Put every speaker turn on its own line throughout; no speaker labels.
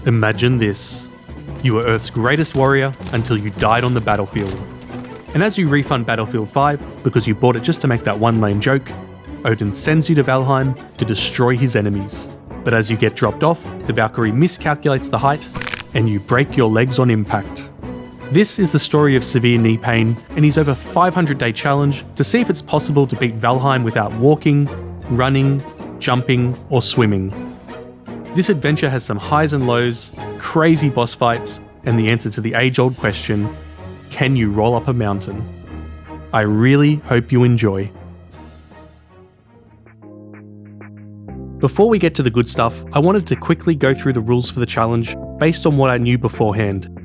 Imagine this. You were Earth's greatest warrior until you died on the battlefield. And as you refund Battlefield 5, because you bought it just to make that one lame joke, Odin sends you to Valheim to destroy his enemies. But as you get dropped off, the Valkyrie miscalculates the height, and you break your legs on impact. This is the story of severe knee pain and his over 500-day challenge to see if it's possible to beat Valheim without walking, running, jumping, or swimming. This adventure has some highs and lows, crazy boss fights, and the answer to the age-old question, can you roll up a mountain? I really hope you enjoy. Before we get to the good stuff, I wanted to quickly go through the rules for the challenge based on what I knew beforehand.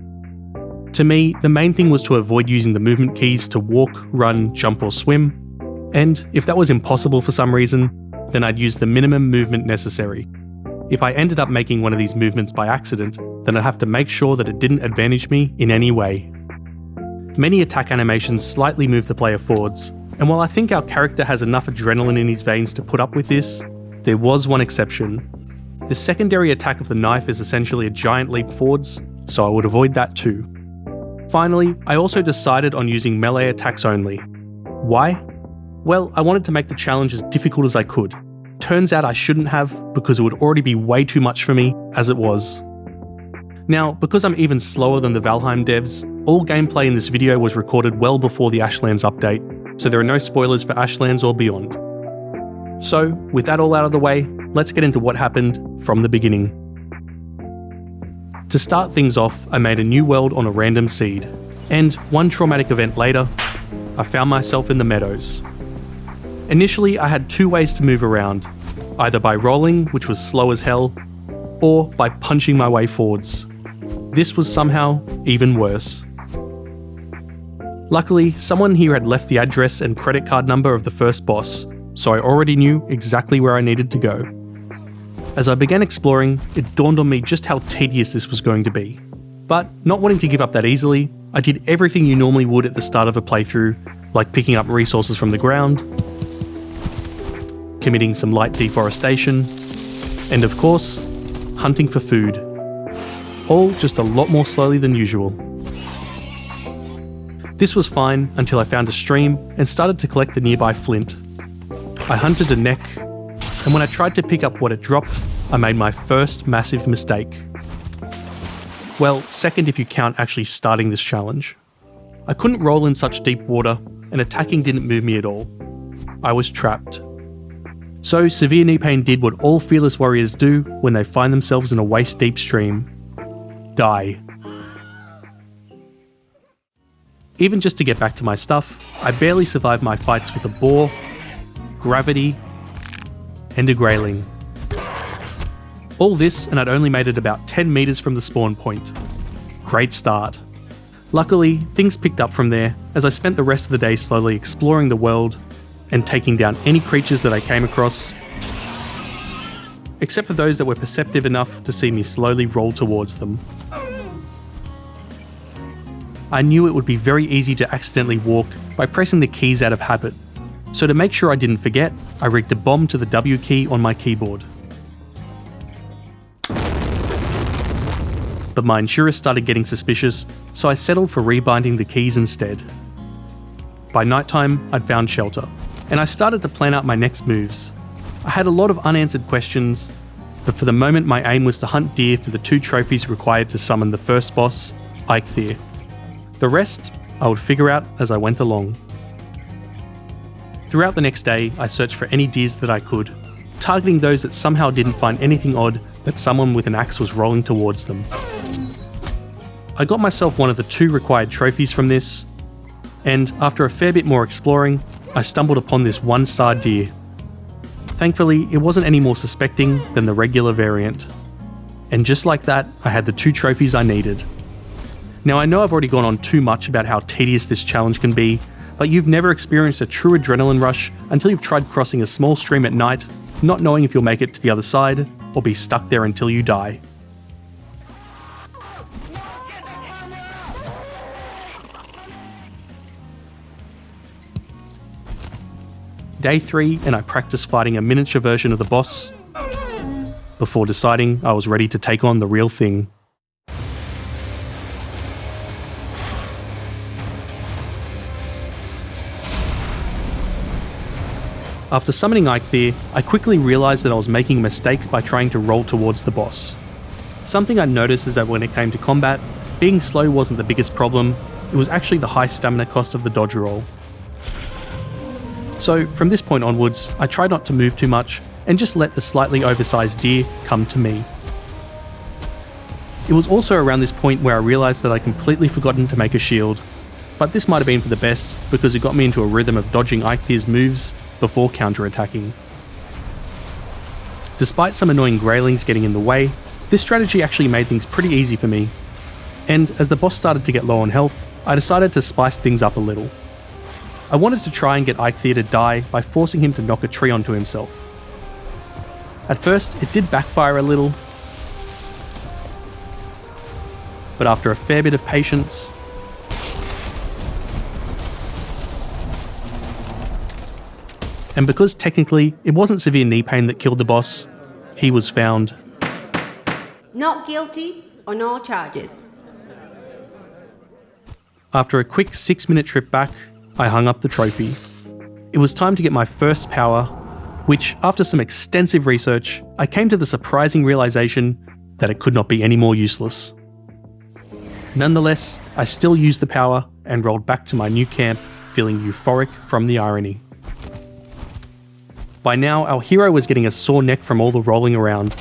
To me, the main thing was to avoid using the movement keys to walk, run, jump or swim, and if that was impossible for some reason, then I'd use the minimum movement necessary. If I ended up making one of these movements by accident, then I'd have to make sure that it didn't advantage me in any way. Many attack animations slightly move the player forwards, and while I think our character has enough adrenaline in his veins to put up with this, there was one exception. The secondary attack of the knife is essentially a giant leap forwards, so I would avoid that too. Finally, I also decided on using melee attacks only. Why? Well, I wanted to make the challenge as difficult as I could. Turns out I shouldn't have, because it would already be way too much for me as it was. Now, because I'm even slower than the Valheim devs, all gameplay in this video was recorded well before the Ashlands update, so there are no spoilers for Ashlands or beyond. So, with that all out of the way, let's get into what happened from the beginning. To start things off, I made a new world on a random seed, and one traumatic event later, I found myself in the Meadows. Initially, I had two ways to move around, either by rolling, which was slow as hell, or by punching my way forwards. This was somehow even worse. Luckily, someone here had left the address and credit card number of the first boss, so I already knew exactly where I needed to go. As I began exploring, it dawned on me just how tedious this was going to be. But not wanting to give up that easily, I did everything you normally would at the start of a playthrough, like picking up resources from the ground, committing some light deforestation, and of course, hunting for food. All just a lot more slowly than usual. This was fine until I found a stream and started to collect the nearby flint. I hunted a neck, and when I tried to pick up what it dropped, I made my first massive mistake. Well, second if you count actually starting this challenge. I couldn't roll in such deep water, and attacking didn't move me at all. I was trapped. So severe knee pain did what all fearless warriors do when they find themselves in a waist-deep stream. Die. Even just to get back to my stuff, I barely survived my fights with a boar, gravity, and a greyling. All this, and I'd only made it about 10 meters from the spawn point. Great start. Luckily, things picked up from there as I spent the rest of the day slowly exploring the world and taking down any creatures that I came across, except for those that were perceptive enough to see me slowly roll towards them. I knew it would be very easy to accidentally walk by pressing the keys out of habit, so to make sure I didn't forget, I rigged a bomb to the W key on my keyboard. But my insurer started getting suspicious, so I settled for rebinding the keys instead. By nighttime, I'd found shelter, and I started to plan out my next moves. I had a lot of unanswered questions, but for the moment my aim was to hunt deer for the 2 trophies required to summon the first boss, Eikthyr. The rest, I would figure out as I went along. Throughout the next day, I searched for any deers that I could, targeting those that somehow didn't find anything odd that someone with an axe was rolling towards them. I got myself one of the 2 required trophies from this, and after a fair bit more exploring, I stumbled upon this 1-star deer. Thankfully, it wasn't any more suspecting than the regular variant. And just like that, I had the 2 trophies I needed. Now I know I've already gone on too much about how tedious this challenge can be, but you've never experienced a true adrenaline rush until you've tried crossing a small stream at night, not knowing if you'll make it to the other side, or be stuck there until you die. Day 3, and I practiced fighting a miniature version of the boss, before deciding I was ready to take on the real thing. After summoning Eikthyr, I quickly realised that I was making a mistake by trying to roll towards the boss. Something I noticed is that when it came to combat, being slow wasn't the biggest problem, it was actually the high stamina cost of the dodge roll. So from this point onwards, I tried not to move too much and just let the slightly oversized deer come to me. It was also around this point where I realised that I'd completely forgotten to make a shield, but this might have been for the best because it got me into a rhythm of dodging Eikthyr's moves before counter-attacking. Despite some annoying greylings getting in the way, this strategy actually made things pretty easy for me, and as the boss started to get low on health, I decided to spice things up a little. I wanted to try and get Eikthyr to die by forcing him to knock a tree onto himself. At first, it did backfire a little, but after a fair bit of patience, and because technically it wasn't severe knee pain that killed the boss, he was found
not guilty on all charges.
After a quick 6-minute trip back, I hung up the trophy. It was time to get my first power, which, after some extensive research, I came to the surprising realisation that it could not be any more useless. Nonetheless, I still used the power and rolled back to my new camp, feeling euphoric from the irony. By now, our hero was getting a sore neck from all the rolling around,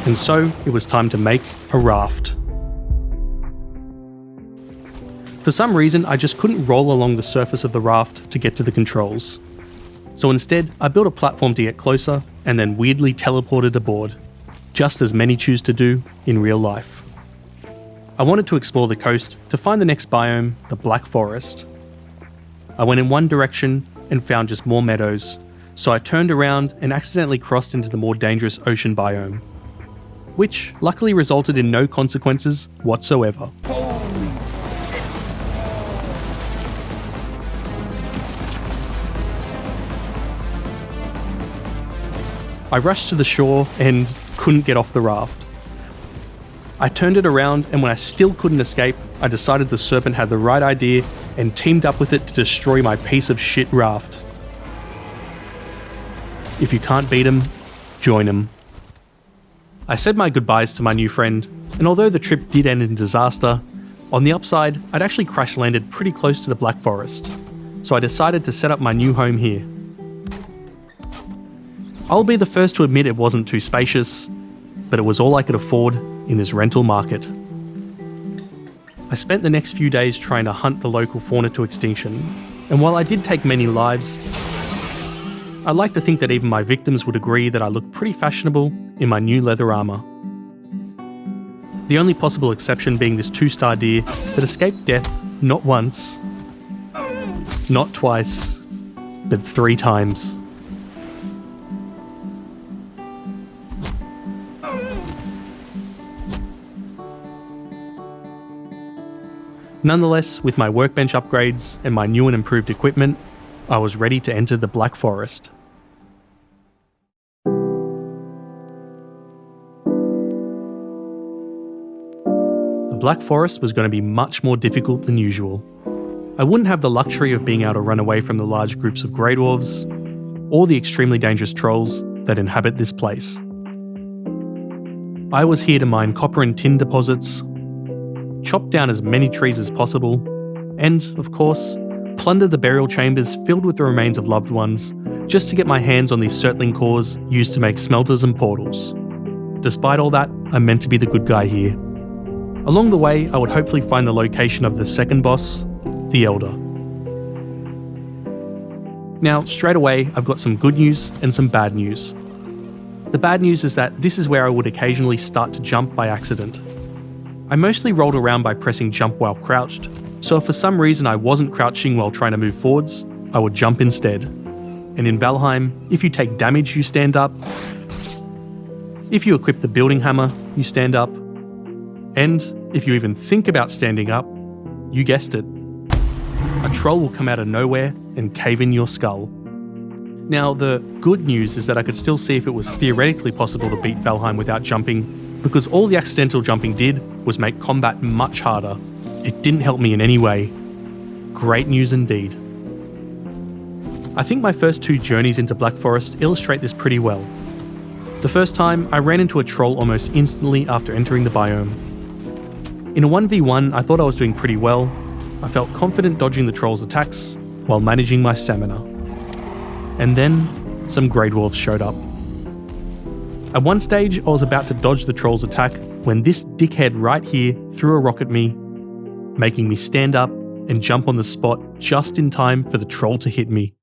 and so it was time to make a raft. For some reason, I just couldn't roll along the surface of the raft to get to the controls. So instead, I built a platform to get closer and then weirdly teleported aboard, just as many choose to do in real life. I wanted to explore the coast to find the next biome, the Black Forest. I went in one direction and found just more meadows, so I turned around and accidentally crossed into the more dangerous ocean biome, which luckily resulted in no consequences whatsoever. I rushed to the shore and couldn't get off the raft. I turned it around, and when I still couldn't escape, I decided the serpent had the right idea and teamed up with it to destroy my piece of shit raft. If you can't beat him, join him. I said my goodbyes to my new friend, and although the trip did end in disaster, on the upside, I'd actually crash landed pretty close to the Black Forest, so I decided to set up my new home here. I'll be the first to admit it wasn't too spacious, but it was all I could afford in this rental market. I spent the next few days trying to hunt the local fauna to extinction, and while I did take many lives, I'd like to think that even my victims would agree that I looked pretty fashionable in my new leather armour. The only possible exception being this 2-star deer that escaped death not once, not twice, but 3 times. Nonetheless, with my workbench upgrades and my new and improved equipment, I was ready to enter the Black Forest. The Black Forest was going to be much more difficult than usual. I wouldn't have the luxury of being able to run away from the large groups of grey dwarves, or the extremely dangerous trolls that inhabit this place. I was here to mine copper and tin deposits, chop down as many trees as possible, and, of course, plunder the burial chambers filled with the remains of loved ones, just to get my hands on these surtling cores used to make smelters and portals. Despite all that, I'm meant to be the good guy here. Along the way, I would hopefully find the location of the second boss, the Elder. Now, straight away, I've got some good news and some bad news. The bad news is that this is where I would occasionally start to jump by accident. I mostly rolled around by pressing jump while crouched, so if for some reason I wasn't crouching while trying to move forwards, I would jump instead. And in Valheim, if you take damage, you stand up. If you equip the building hammer, you stand up. And if you even think about standing up, you guessed it, a troll will come out of nowhere and cave in your skull. Now, the good news is that I could still see if it was theoretically possible to beat Valheim without jumping, because all the accidental jumping did was make combat much harder. It didn't help me in any way. Great news indeed. I think my first 2 journeys into Black Forest illustrate this pretty well. The first time, I ran into a troll almost instantly after entering the biome. In a 1v1, I thought I was doing pretty well. I felt confident dodging the troll's attacks while managing my stamina. And then, some Grey Dwarves showed up. At one stage, I was about to dodge the troll's attack when this dickhead right here threw a rock at me, making me stand up and jump on the spot just in time for the troll to hit me.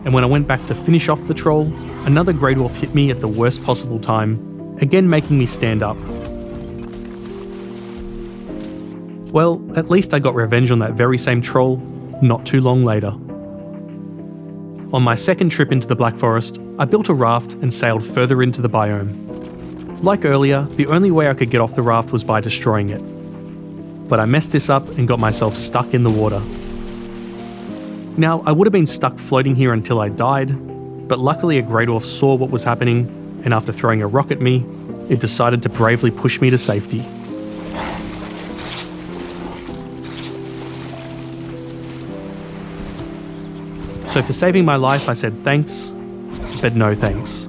And when I went back to finish off the troll, another Grey Dwarf hit me at the worst possible time, again making me stand up. Well, at least I got revenge on that very same troll not too long later. On my second trip into the Black Forest, I built a raft and sailed further into the biome. Like earlier, the only way I could get off the raft was by destroying it. But I messed this up and got myself stuck in the water. Now, I would have been stuck floating here until I died, but luckily a Grey Dwarf saw what was happening, and after throwing a rock at me, it decided to bravely push me to safety. So for saving my life, I said thanks, but no thanks,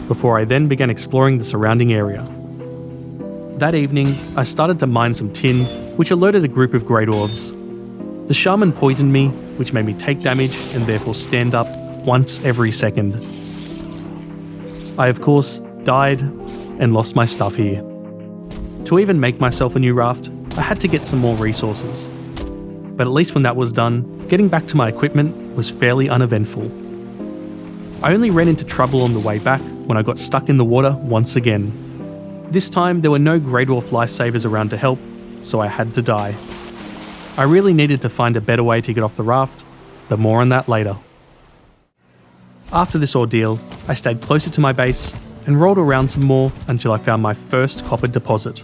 before I then began exploring the surrounding area. That evening, I started to mine some tin, which alerted a group of Grey Dwarves. The shaman poisoned me, which made me take damage and therefore stand up once every second. I of course died and lost my stuff here. To even make myself a new raft, I had to get some more resources. But at least when that was done, getting back to my equipment was fairly uneventful. I only ran into trouble on the way back when I got stuck in the water once again. This time there were no Grey Dwarf lifesavers around to help, so I had to die. I really needed to find a better way to get off the raft, but more on that later. After this ordeal, I stayed closer to my base and rolled around some more until I found my first copper deposit.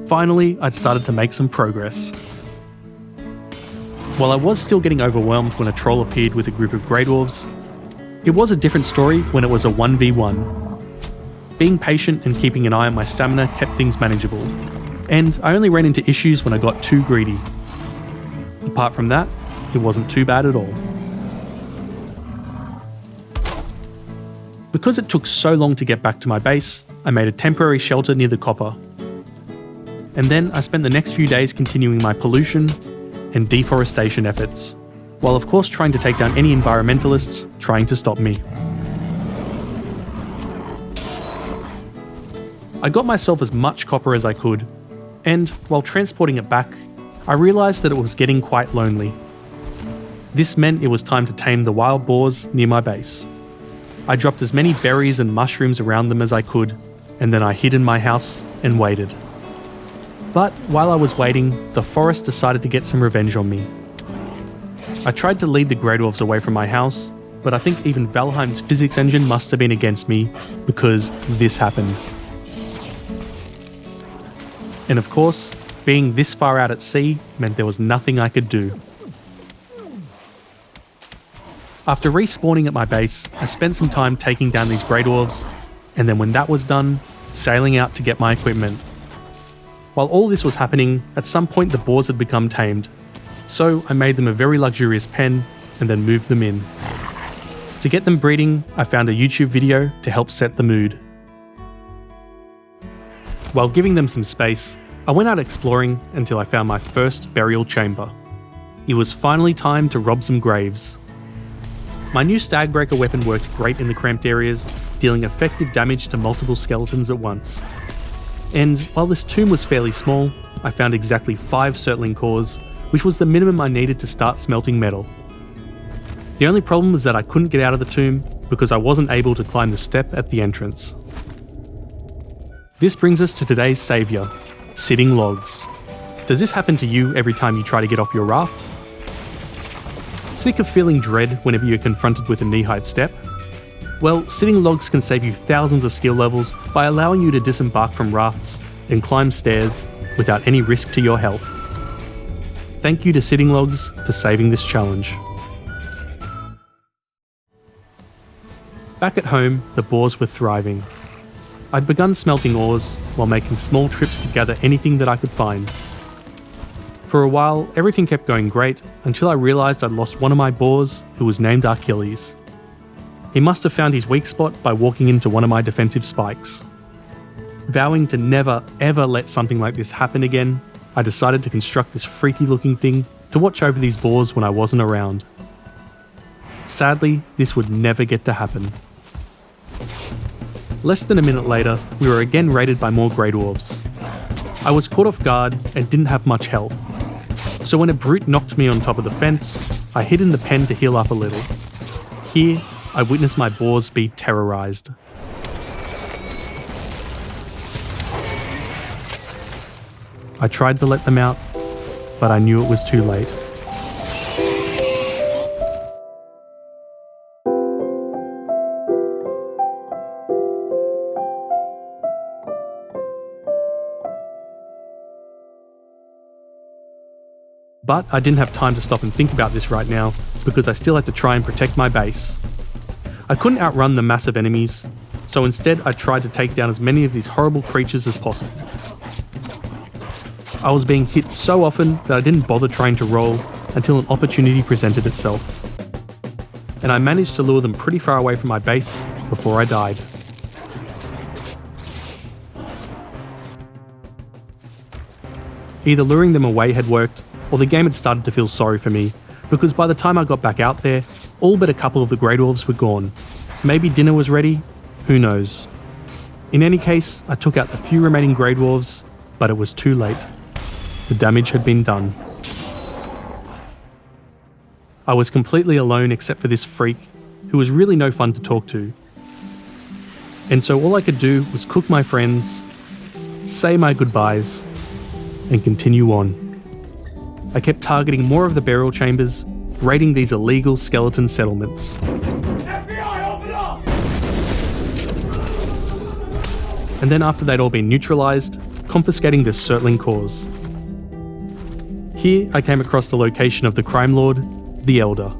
Finally, I'd started to make some progress. While I was still getting overwhelmed when a troll appeared with a group of Grey Dwarves, it was a different story when it was a 1v1. Being patient and keeping an eye on my stamina kept things manageable, and I only ran into issues when I got too greedy. Apart from that, it wasn't too bad at all. Because it took so long to get back to my base, I made a temporary shelter near the copper. And then I spent the next few days continuing my pollution and deforestation efforts, while of course trying to take down any environmentalists trying to stop me. I got myself as much copper as I could, and while transporting it back, I realised that it was getting quite lonely. This meant it was time to tame the wild boars near my base. I dropped as many berries and mushrooms around them as I could, and then I hid in my house and waited. But while I was waiting, the forest decided to get some revenge on me. I tried to lead the Grey Dwarves away from my house, but I think even Valheim's physics engine must have been against me, because this happened. And of course, being this far out at sea meant there was nothing I could do. After respawning at my base, I spent some time taking down these Grey Dwarves, and then when that was done, sailing out to get my equipment. While all this was happening, at some point the boars had become tamed, so I made them a very luxurious pen and then moved them in. To get them breeding, I found a YouTube video to help set the mood. While giving them some space, I went out exploring until I found my first burial chamber. It was finally time to rob some graves. My new Stagbreaker weapon worked great in the cramped areas, dealing effective damage to multiple skeletons at once. And while this tomb was fairly small, I found exactly 5 Surtling cores, which was the minimum I needed to start smelting metal. The only problem was that I couldn't get out of the tomb because I wasn't able to climb the step at the entrance. This brings us to today's saviour, sitting logs. Does this happen to you every time you try to get off your raft? Sick of feeling dread whenever you're confronted with a knee-height step? Well, sitting logs can save you thousands of skill levels by allowing you to disembark from rafts and climb stairs without any risk to your health. Thank you to Sitting Logs for saving this challenge. Back at home, the boars were thriving. I'd begun smelting ores while making small trips to gather anything that I could find. For a while, everything kept going great until I realised I'd lost one of my boars who was named Achilles. He must have found his weak spot by walking into one of my defensive spikes. Vowing to never ever let something like this happen again, I decided to construct this freaky looking thing to watch over these boars when I wasn't around. Sadly, this would never get to happen. Less than a minute later, we were again raided by more Grey Dwarves. I was caught off guard and didn't have much health. So when a brute knocked me on top of the fence, I hid in the pen to heal up a little. Here, I witnessed my boars be terrorised. I tried to let them out, but I knew it was too late. But I didn't have time to stop and think about this right now, because I still had to try and protect my base. I couldn't outrun the massive enemies, so instead I tried to take down as many of these horrible creatures as possible. I was being hit so often that I didn't bother trying to roll until an opportunity presented itself. And I managed to lure them pretty far away from my base before I died. Either luring them away had worked, or the game had started to feel sorry for me, because by the time I got back out there, all but a couple of the Grey Dwarves were gone. Maybe dinner was ready? Who knows? In any case, I took out the few remaining Grey Dwarves, but it was too late. The damage had been done. I was completely alone except for this freak, who was really no fun to talk to. And so all I could do was cook my friends, say my goodbyes, and continue on. I kept targeting more of the burial chambers, raiding these illegal skeleton settlements. FBI, open up! And then after they'd all been neutralised, confiscating the Surtling cores. Here I came across the location of the crime lord, the Elder.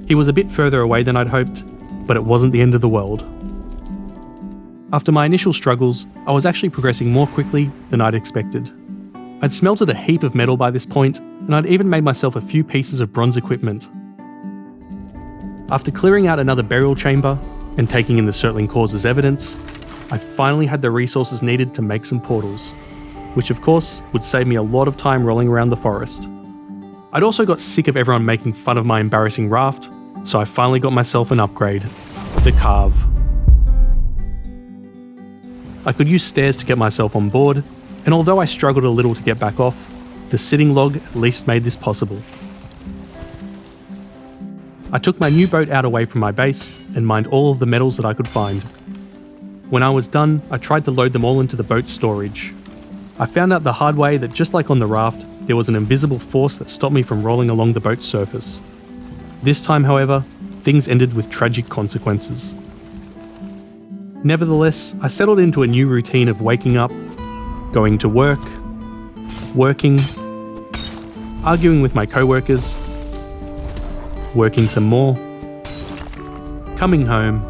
He was a bit further away than I'd hoped, but it wasn't the end of the world. After my initial struggles, I was actually progressing more quickly than I'd expected. I'd smelted a heap of metal by this point, and I'd even made myself a few pieces of bronze equipment. After clearing out another burial chamber and taking in the Surtling cores as evidence, I finally had the resources needed to make some portals, which of course would save me a lot of time rolling around the forest. I'd also got sick of everyone making fun of my embarrassing raft, so I finally got myself an upgrade, the Carve. I could use stairs to get myself on board, and although I struggled a little to get back off, the Sitting Log at least made this possible. I took my new boat out away from my base and mined all of the metals that I could find. When I was done, I tried to load them all into the boat's storage. I found out the hard way that just like on the raft, there was an invisible force that stopped me from rolling along the boat's surface. This time, however, things ended with tragic consequences. Nevertheless, I settled into a new routine of waking up, going to work, working, arguing with my co-workers, working some more, coming home,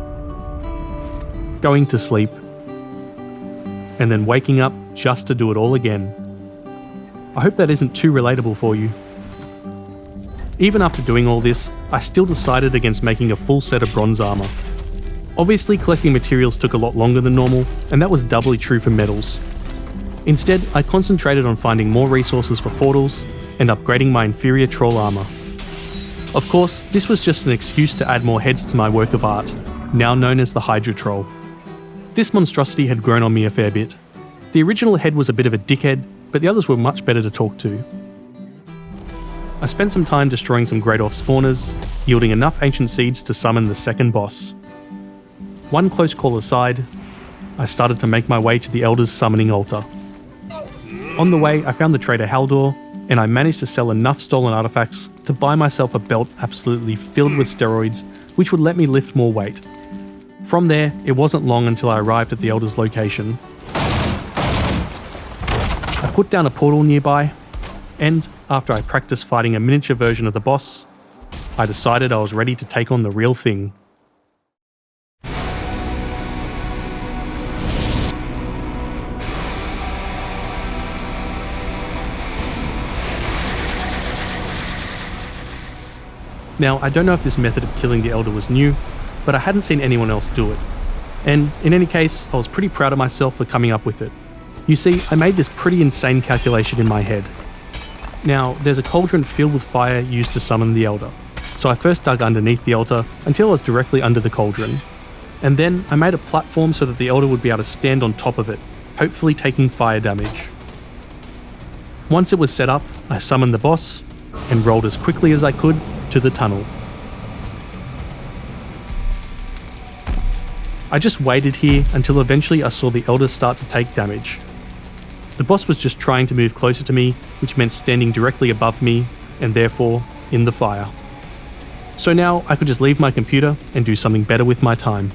going to sleep, and then waking up just to do it all again. I hope that isn't too relatable for you. Even after doing all this, I still decided against making a full set of bronze armour. Obviously, collecting materials took a lot longer than normal, and that was doubly true for metals. Instead, I concentrated on finding more resources for portals and upgrading my inferior troll armour. Of course, this was just an excuse to add more heads to my work of art, now known as the Hydra Troll. This monstrosity had grown on me a fair bit. The original head was a bit of a dickhead, but the others were much better to talk to. I spent some time destroying some Great Orc spawners, yielding enough ancient seeds to summon the second boss. One close call aside, I started to make my way to the Elder's summoning altar. On the way, I found the trader Haldor, and I managed to sell enough stolen artifacts to buy myself a belt absolutely filled with steroids, which would let me lift more weight. From there, it wasn't long until I arrived at the Elder's location. I put down a portal nearby, and after I practiced fighting a miniature version of the boss, I decided I was ready to take on the real thing. Now, I don't know if this method of killing the Elder was new, but I hadn't seen anyone else do it. And in any case, I was pretty proud of myself for coming up with it. You see, I made this pretty insane calculation in my head. Now, there's a cauldron filled with fire used to summon the Elder. So I first dug underneath the altar until I was directly under the cauldron. And then I made a platform so that the Elder would be able to stand on top of it, hopefully taking fire damage. Once it was set up, I summoned the boss and rolled as quickly as I could to the tunnel. I just waited here until eventually I saw the Elder start to take damage. The boss was just trying to move closer to me, which meant standing directly above me, and therefore in the fire. So now I could just leave my computer and do something better with my time.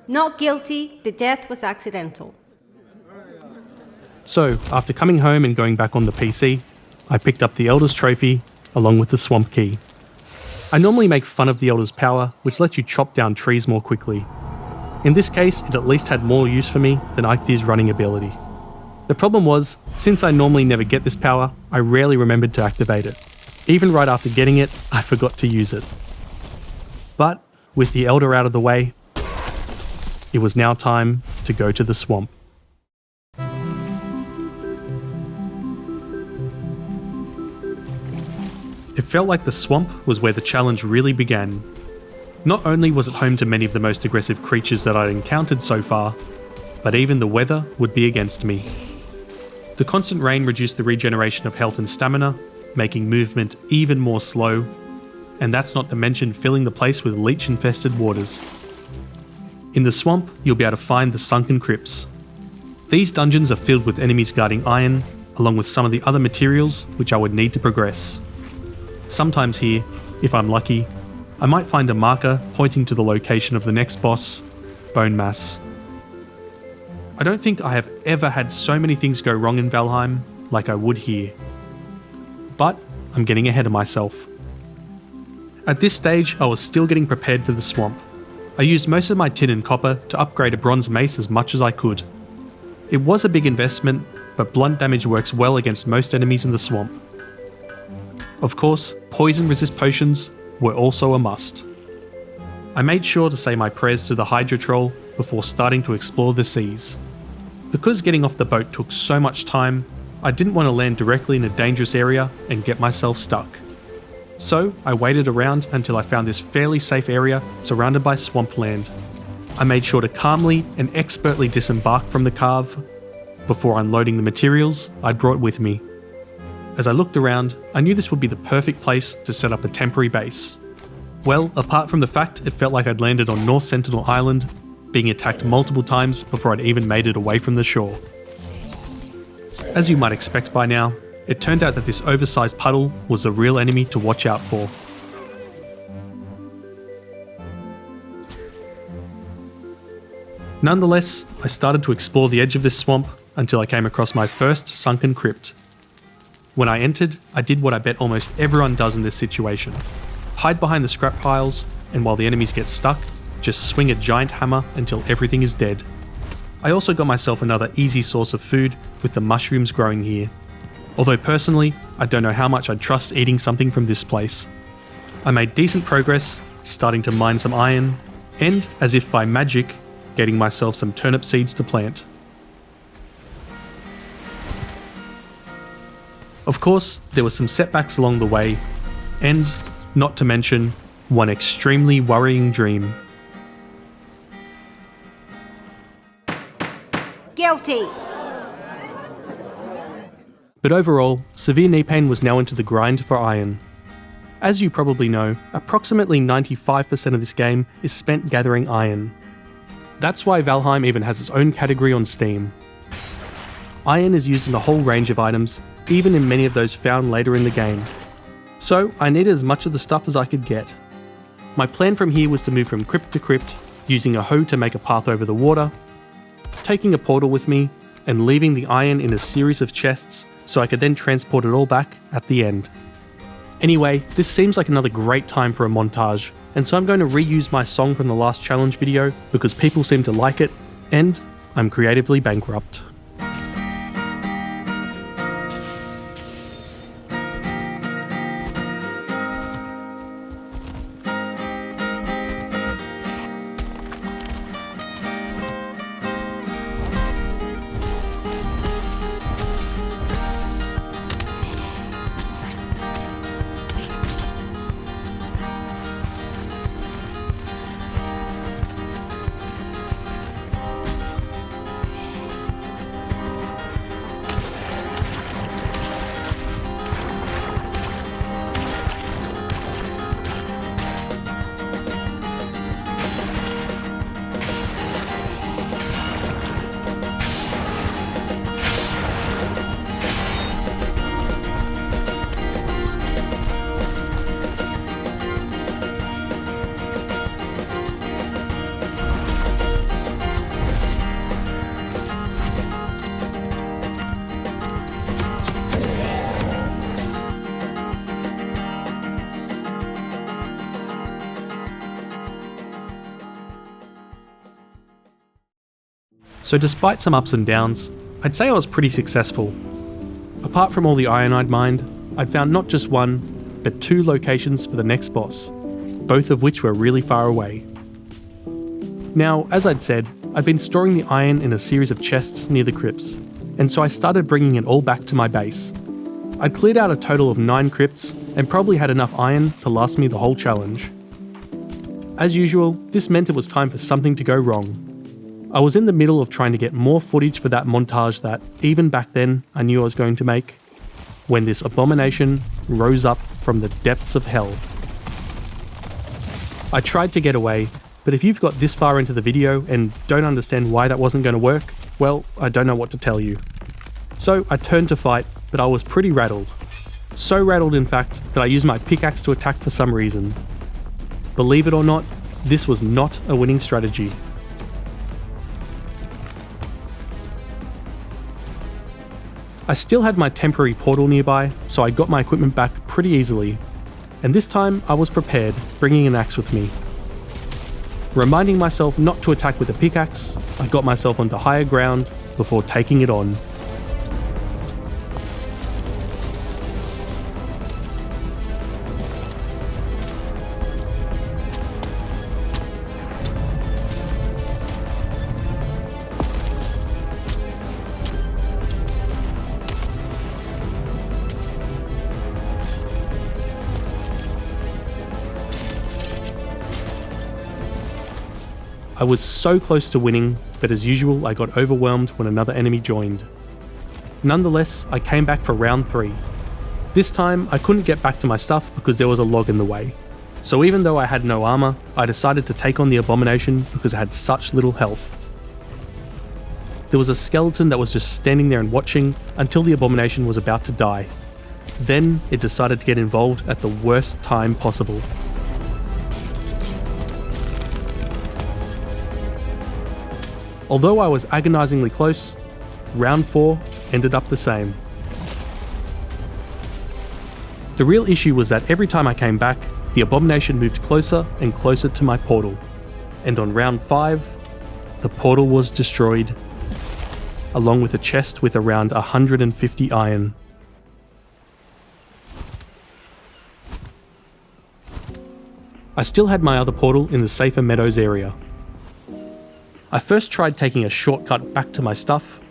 Not guilty, the death was accidental.
So, after coming home and going back on the PC, I picked up the Elder's trophy along with the swamp key. I normally make fun of the Elder's power, which lets you chop down trees more quickly. In this case, it at least had more use for me than Eikthyr's running ability. The problem was, since I normally never get this power, I rarely remembered to activate it. Even right after getting it, I forgot to use it. But, with the Elder out of the way, it was now time to go to the swamp. It felt like the swamp was where the challenge really began. Not only was it home to many of the most aggressive creatures that I'd encountered so far, but even the weather would be against me. The constant rain reduced the regeneration of health and stamina, making movement even more slow, and that's not to mention filling the place with leech-infested waters. In the swamp, you'll be able to find the sunken crypts. These dungeons are filled with enemies guarding iron, along with some of the other materials which I would need to progress. Sometimes here, if I'm lucky, I might find a marker pointing to the location of the next boss, Bonemass. I don't think I have ever had so many things go wrong in Valheim like I would here. But I'm getting ahead of myself. At this stage, I was still getting prepared for the swamp. I used most of my tin and copper to upgrade a bronze mace as much as I could. It was a big investment, but blunt damage works well against most enemies in the swamp. Of course, poison resist potions were also a must. I made sure to say my prayers to the Hydra Troll before starting to explore the seas. Because getting off the boat took so much time, I didn't want to land directly in a dangerous area and get myself stuck. So I waited around until I found this fairly safe area surrounded by swampland. I made sure to calmly and expertly disembark from the cave before unloading the materials I'd brought with me. As I looked around, I knew this would be the perfect place to set up a temporary base. Well, apart from the fact it felt like I'd landed on North Sentinel Island, being attacked multiple times before I'd even made it away from the shore. As you might expect by now, it turned out that this oversized puddle was a real enemy to watch out for. Nonetheless, I started to explore the edge of this swamp until I came across my first sunken crypt. When I entered, I did what I bet almost everyone does in this situation. Hide behind the scrap piles, and while the enemies get stuck, just swing a giant hammer until everything is dead. I also got myself another easy source of food with the mushrooms growing here. Although personally, I don't know how much I'd trust eating something from this place. I made decent progress, starting to mine some iron, and, as if by magic, getting myself some turnip seeds to plant. Of course, there were some setbacks along the way, and, not to mention, one extremely worrying dream.
Guilty!
But overall, severe knee pain was now into the grind for iron. As you probably know, approximately 95% of this game is spent gathering iron. That's why Valheim even has its own category on Steam. Iron is used in a whole range of items, even in many of those found later in the game. So I needed as much of the stuff as I could get. My plan from here was to move from crypt to crypt, using a hoe to make a path over the water, taking a portal with me, and leaving the iron in a series of chests so I could then transport it all back at the end. Anyway, this seems like another great time for a montage, and so I'm going to reuse my song from the last challenge video because people seem to like it, and I'm creatively bankrupt. So despite some ups and downs, I'd say I was pretty successful. Apart from all the iron I'd mined, I'd found not just one, but 2 locations for the next boss, both of which were really far away. Now, as I'd said, I'd been storing the iron in a series of chests near the crypts, and so I started bringing it all back to my base. I'd cleared out a total of 9 crypts, and probably had enough iron to last me the whole challenge. As usual, this meant it was time for something to go wrong. I was in the middle of trying to get more footage for that montage that, even back then, I knew I was going to make, when this abomination rose up from the depths of hell. I tried to get away, but if you've got this far into the video and don't understand why that wasn't going to work, well, I don't know what to tell you. So I turned to fight, but I was pretty rattled. So rattled, in fact, that I used my pickaxe to attack for some reason. Believe it or not, this was not a winning strategy. I still had my temporary portal nearby, so I got my equipment back pretty easily. And this time I was prepared, bringing an axe with me. Reminding myself not to attack with a pickaxe, I got myself onto higher ground before taking it on. I was so close to winning, but as usual I got overwhelmed when another enemy joined. Nonetheless, I came back for round 3. This time I couldn't get back to my stuff because there was a log in the way. So even though I had no armor, I decided to take on the abomination because it had such little health. There was a skeleton that was just standing there and watching until the abomination was about to die. Then it decided to get involved at the worst time possible. Although I was agonizingly close, round 4 ended up the same. The real issue was that every time I came back, the abomination moved closer and closer to my portal. And on round 5, the portal was destroyed, along with a chest with around 150 iron. I still had my other portal in the safer Meadows area. I first tried taking a shortcut back to my stuff,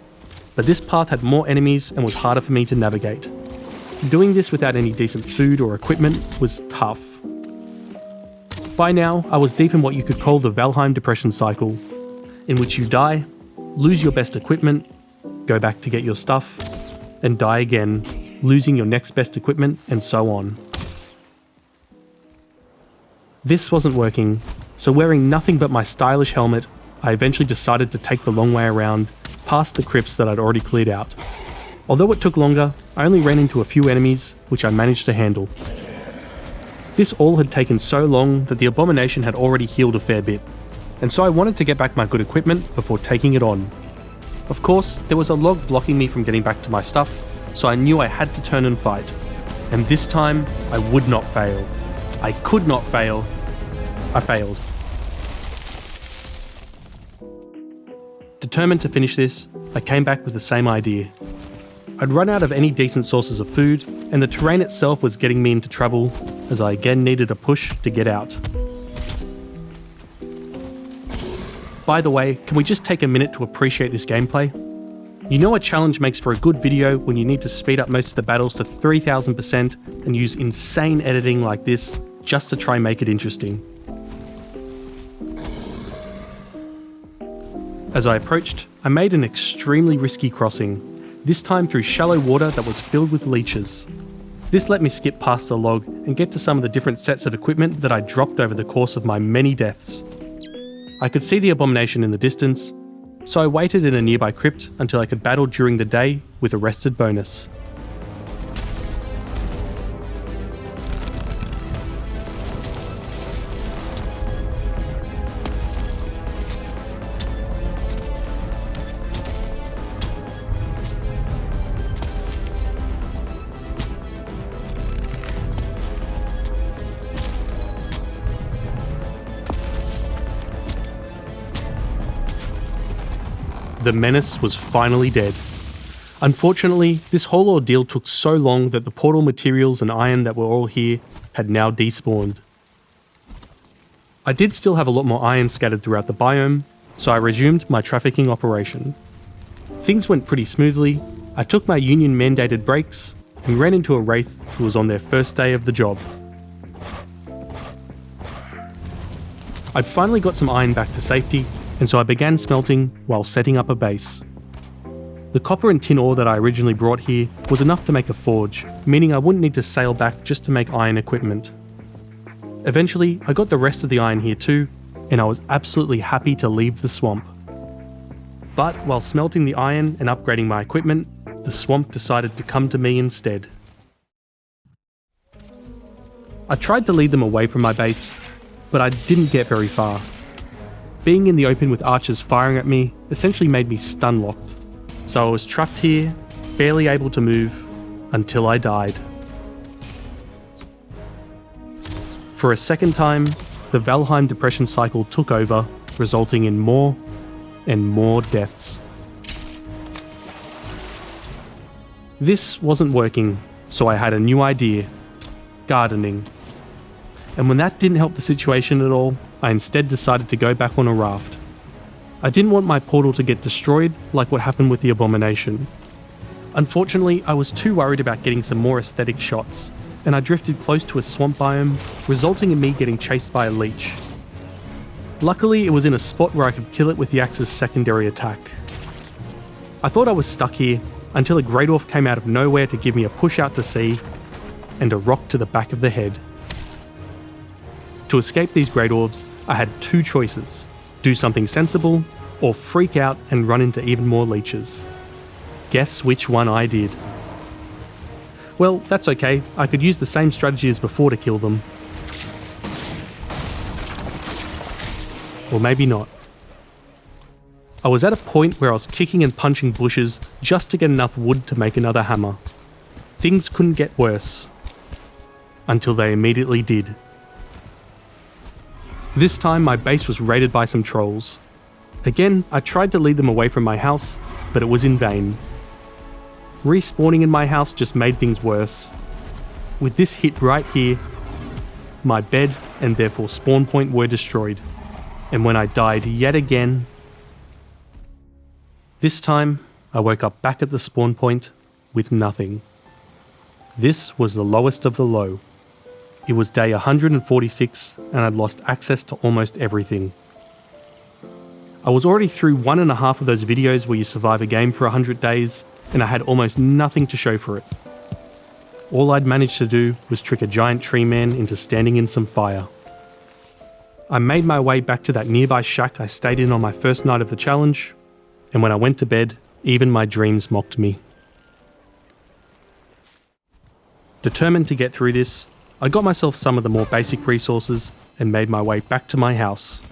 but this path had more enemies and was harder for me to navigate. Doing this without any decent food or equipment was tough. By now, I was deep in what you could call the Valheim depression cycle, in which you die, lose your best equipment, go back to get your stuff, and die again, losing your next best equipment, and so on. This wasn't working, so wearing nothing but my stylish helmet, I eventually decided to take the long way around, past the crypts that I'd already cleared out. Although it took longer, I only ran into a few enemies, which I managed to handle. This all had taken so long that the abomination had already healed a fair bit, and so I wanted to get back my good equipment before taking it on. Of course, there was a log blocking me from getting back to my stuff, so I knew I had to turn and fight. And this time, I would not fail. I could not fail. I failed. Determined to finish this, I came back with the same idea. I'd run out of any decent sources of food, and the terrain itself was getting me into trouble, as I again needed a push to get out. By the way, can we just take a minute to appreciate this gameplay? You know a challenge makes for a good video when you need to speed up most of the battles to 3000% and use insane editing like this just to try and make it interesting. As I approached, I made an extremely risky crossing, this time through shallow water that was filled with leeches. This let me skip past the log and get to some of the different sets of equipment that I dropped over the course of my many deaths. I could see the abomination in the distance, so I waited in a nearby crypt until I could battle during the day with a rested bonus. The menace was finally dead. Unfortunately, this whole ordeal took so long that the portal materials and iron that were all here had now despawned. I did still have a lot more iron scattered throughout the biome, so I resumed my trafficking operation. Things went pretty smoothly. I took my union-mandated breaks and ran into a wraith who was on their first day of the job. I'd finally got some iron back to safety, and so I began smelting while setting up a base. The copper and tin ore that I originally brought here was enough to make a forge, meaning I wouldn't need to sail back just to make iron equipment. Eventually, I got the rest of the iron here too, and I was absolutely happy to leave the swamp. But while smelting the iron and upgrading my equipment, the swamp decided to come to me instead. I tried to lead them away from my base, but I didn't get very far. Being in the open with archers firing at me essentially made me stun-locked, so I was trapped here, barely able to move, until I died. For a second time, the Valheim depression cycle took over, resulting in more and more deaths. This wasn't working, so I had a new idea: gardening. And when that didn't help the situation at all, I instead decided to go back on a raft. I didn't want my portal to get destroyed like what happened with the abomination. Unfortunately, I was too worried about getting some more aesthetic shots, and I drifted close to a swamp biome, resulting in me getting chased by a leech. Luckily, it was in a spot where I could kill it with the axe's secondary attack. I thought I was stuck here until a Grey Dwarf came out of nowhere to give me a push out to sea and a rock to the back of the head. To escape these Grey Dwarves, I had two choices: do something sensible, or freak out and run into even more leeches. Guess which one I did. Well, that's okay, I could use the same strategy as before to kill them. Or maybe not. I was at a point where I was kicking and punching bushes just to get enough wood to make another hammer. Things couldn't get worse. Until they immediately did. This time my base was raided by some trolls. Again, I tried to lead them away from my house, but it was in vain. Respawning in my house just made things worse. With this hit right here, my bed and therefore spawn point were destroyed. And when I died yet again, this time I woke up back at the spawn point with nothing. This was the lowest of the low. It was day 146 and I'd lost access to almost everything. I was already through 1.5 of those videos where you survive a game for 100 days, and I had almost nothing to show for it. All I'd managed to do was trick a giant tree man into standing in some fire. I made my way back to that nearby shack I stayed in on my first night of the challenge, and when I went to bed, even my dreams mocked me. Determined to get through this, I got myself some of the more basic resources and made my way back to my house.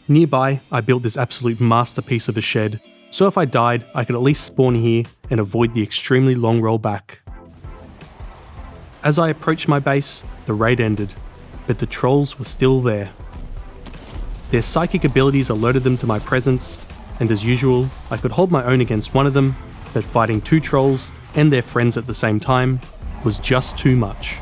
Nearby, I built this absolute masterpiece of a shed, so if I died, I could at least spawn here and avoid the extremely long roll back. As I approached my base, the raid ended, but the trolls were still there. Their psychic abilities alerted them to my presence, and as usual, I could hold my own against one of them, but fighting 2 trolls and their friends at the same time was just too much.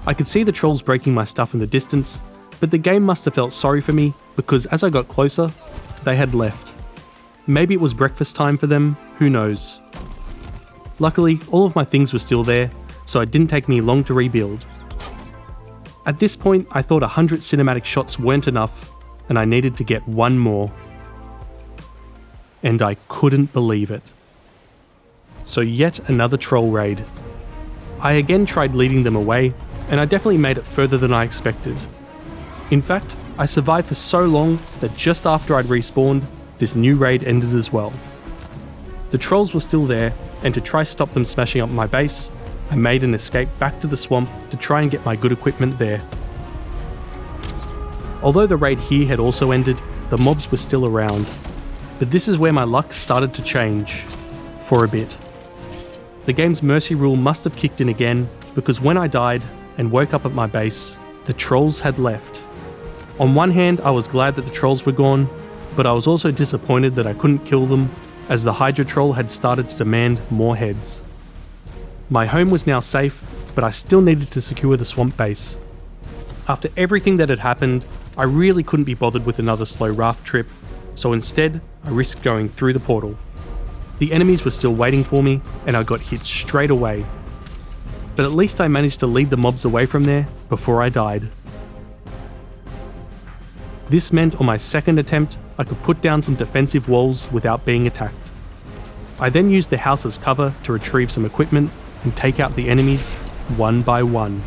I could see the trolls breaking my stuff in the distance, but the game must have felt sorry for me because as I got closer, they had left. Maybe it was breakfast time for them, who knows. Luckily, all of my things were still there, so it didn't take me long to rebuild. At this point, I thought 100 cinematic shots weren't enough, and I needed to get one more. And I couldn't believe it. So yet another troll raid. I again tried leading them away, and I definitely made it further than I expected. In fact, I survived for so long that just after I'd respawned, this new raid ended as well. The trolls were still there, and to try stop them smashing up my base, I made an escape back to the swamp to try and get my good equipment there. Although the raid here had also ended, the mobs were still around. But this is where my luck started to change. For a bit. The game's mercy rule must have kicked in again, because when I died and woke up at my base, the trolls had left. On one hand, I was glad that the trolls were gone, but I was also disappointed that I couldn't kill them, as the Hydra troll had started to demand more heads. My home was now safe, but I still needed to secure the swamp base. After everything that had happened, I really couldn't be bothered with another slow raft trip, so instead, I risked going through the portal. The enemies were still waiting for me, and I got hit straight away. But at least I managed to lead the mobs away from there before I died. This meant on my second attempt, I could put down some defensive walls without being attacked. I then used the house as cover to retrieve some equipment and take out the enemies one by one.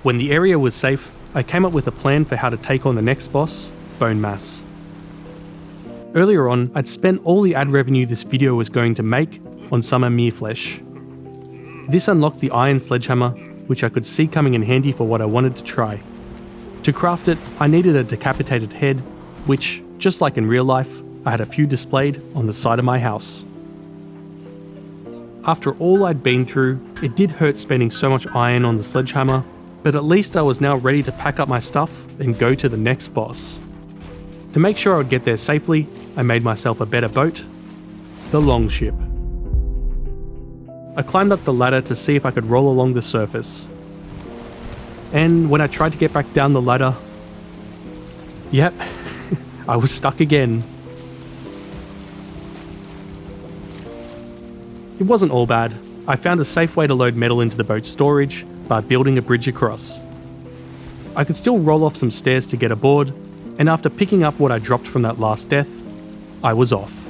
When the area was safe, I came up with a plan for how to take on the next boss, Bonemass. Earlier on, I'd spent all the ad revenue this video was going to make on some Amir flesh. This unlocked the iron sledgehammer, which I could see coming in handy for what I wanted to try. To craft it, I needed a decapitated head, which, just like in real life, I had a few displayed on the side of my house. After all I'd been through, it did hurt spending so much iron on the sledgehammer, but at least I was now ready to pack up my stuff and go to the next boss. To make sure I would get there safely, I made myself a better boat, the Longship. I climbed up the ladder to see if I could roll along the surface. And when I tried to get back down the ladder, yep, I was stuck again. It wasn't all bad. I found a safe way to load metal into the boat's storage by building a bridge across. I could still roll off some stairs to get aboard, and after picking up what I dropped from that last death, I was off.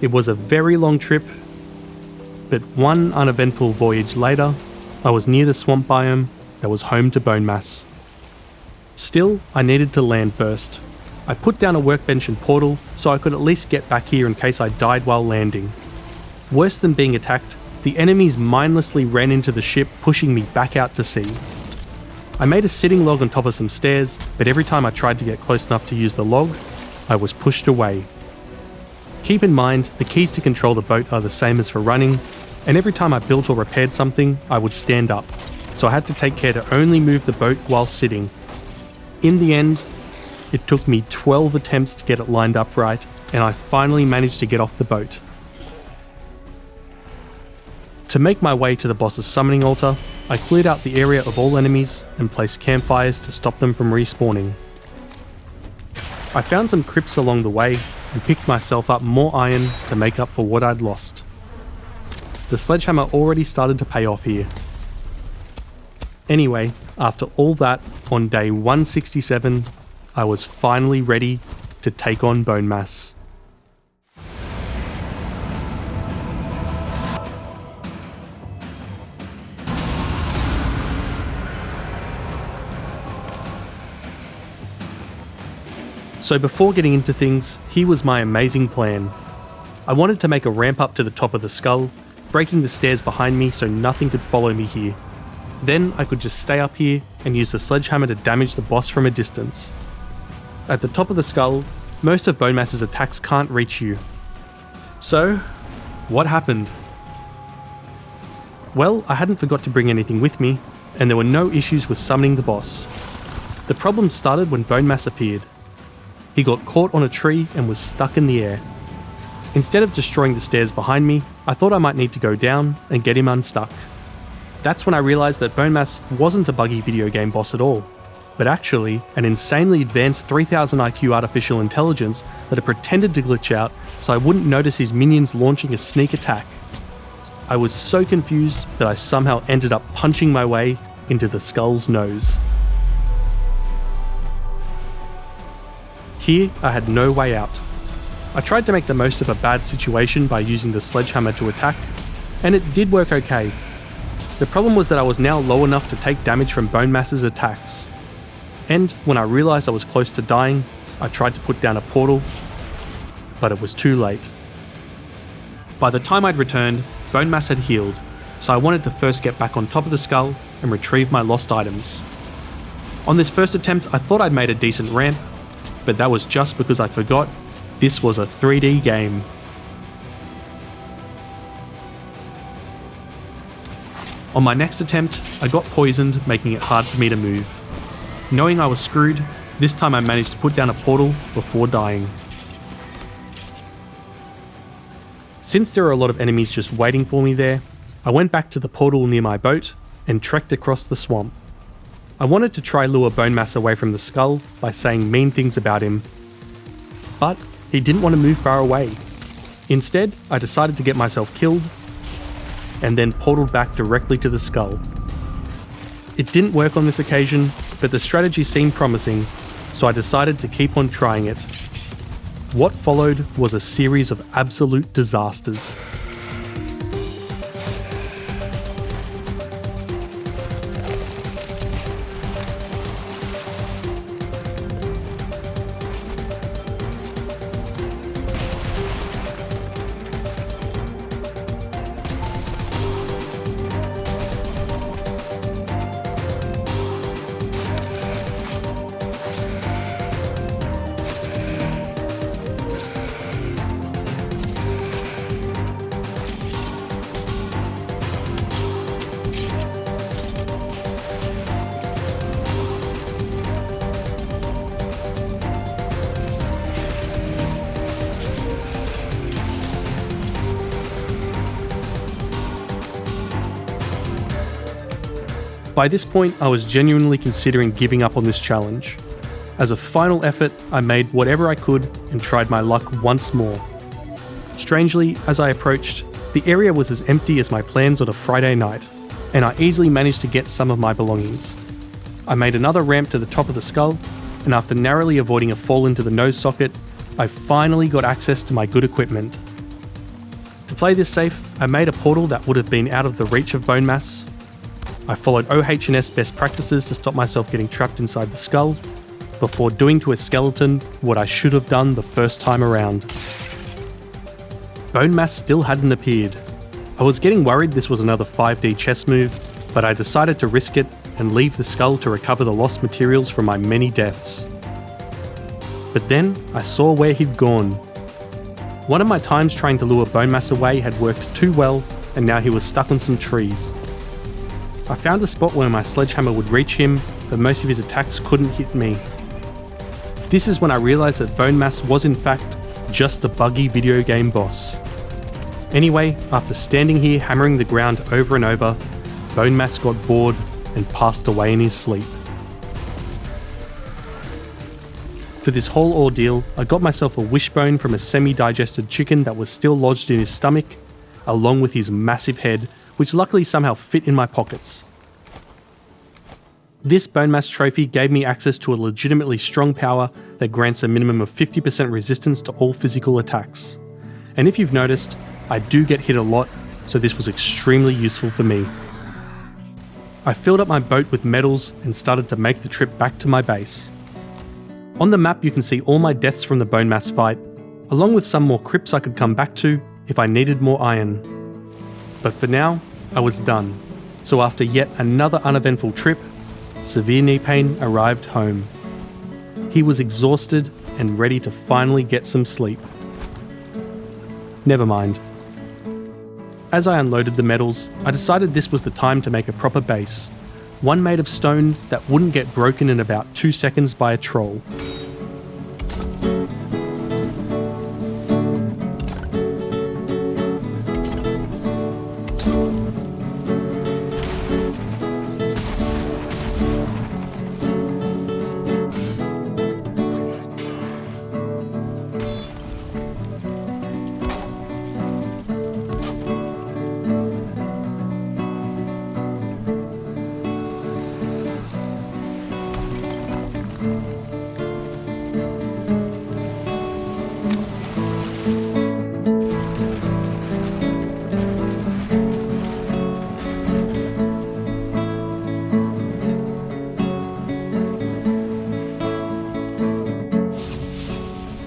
It was a very long trip, but one uneventful voyage later, I was near the swamp biome that was home to Bonemass. Still, I needed to land first. I put down a workbench and portal so I could at least get back here in case I died while landing. Worse than being attacked, the enemies mindlessly ran into the ship, pushing me back out to sea. I made a sitting log on top of some stairs, but every time I tried to get close enough to use the log, I was pushed away. Keep in mind, the keys to control the boat are the same as for running, and every time I built or repaired something, I would stand up, so I had to take care to only move the boat while sitting. In the end, it took me 12 attempts to get it lined up right, and I finally managed to get off the boat. To make my way to the boss's summoning altar, I cleared out the area of all enemies and placed campfires to stop them from respawning. I found some crypts along the way and picked myself up more iron to make up for what I'd lost. The sledgehammer already started to pay off here. Anyway, after all that, on day 167, I was finally ready to take on Bonemass. So before getting into things, here was my amazing plan. I wanted to make a ramp up to the top of the skull, breaking the stairs behind me so nothing could follow me here. Then I could just stay up here and use the sledgehammer to damage the boss from a distance. At the top of the skull, most of Bonemass's attacks can't reach you. So, what happened? Well, I hadn't forgot to bring anything with me, and there were no issues with summoning the boss. The problem started when Bonemass appeared. He got caught on a tree and was stuck in the air. Instead of destroying the stairs behind me, I thought I might need to go down and get him unstuck. That's when I realised that Bonemass wasn't a buggy video game boss at all, but actually an insanely advanced 3000 IQ artificial intelligence that had pretended to glitch out so I wouldn't notice his minions launching a sneak attack. I was so confused that I somehow ended up punching my way into the skull's nose. Here, I had no way out. I tried to make the most of a bad situation by using the sledgehammer to attack, and it did work okay. The problem was that I was now low enough to take damage from Bonemass's attacks. And when I realised I was close to dying, I tried to put down a portal, but it was too late. By the time I'd returned, Bonemass had healed, so I wanted to first get back on top of the skull and retrieve my lost items. On this first attempt, I thought I'd made a decent ramp, but that was just because I forgot this was a 3D game. On my next attempt, I got poisoned, making it hard for me to move. Knowing I was screwed, this time I managed to put down a portal before dying. Since there were a lot of enemies just waiting for me there, I went back to the portal near my boat and trekked across the swamp. I wanted to try lure Bonemass away from the skull by saying mean things about him, but he didn't want to move far away. Instead, I decided to get myself killed and then portaled back directly to the skull. It didn't work on this occasion, but the strategy seemed promising, so I decided to keep on trying it. What followed was a series of absolute disasters. By this point, I was genuinely considering giving up on this challenge. As a final effort, I made whatever I could and tried my luck once more. Strangely, as I approached, the area was as empty as my plans on a Friday night, and I easily managed to get some of my belongings. I made another ramp to the top of the skull, and after narrowly avoiding a fall into the nose socket, I finally got access to my good equipment. To play this safe, I made a portal that would have been out of the reach of Bonemass. I followed OH&S best practices to stop myself getting trapped inside the skull, before doing to a skeleton what I should have done the first time around. Bonemass still hadn't appeared. I was getting worried this was another 5D chess move, but I decided to risk it and leave the skull to recover the lost materials from my many deaths. But then I saw where he'd gone. One of my times trying to lure Bonemass away had worked too well, and now he was stuck on some trees. I found a spot where my sledgehammer would reach him, but most of his attacks couldn't hit me. This is when I realised that Bonemass was in fact just a buggy video game boss. Anyway, after standing here hammering the ground over and over, Bonemass got bored and passed away in his sleep. For this whole ordeal, I got myself a wishbone from a semi-digested chicken that was still lodged in his stomach, along with his massive head, which luckily somehow fit in my pockets. This Bonemass trophy gave me access to a legitimately strong power that grants a minimum of 50% resistance to all physical attacks. And if you've noticed, I do get hit a lot, so this was extremely useful for me. I filled up my boat with medals and started to make the trip back to my base. On the map you can see all my deaths from the Bonemass fight, along with some more crypts I could come back to if I needed more iron. But for now, I was done. So after yet another uneventful trip, severe knee pain arrived home. He was exhausted and ready to finally get some sleep. Never mind. As I unloaded the metals, I decided this was the time to make a proper base, one made of stone that wouldn't get broken in about 2 seconds by a troll.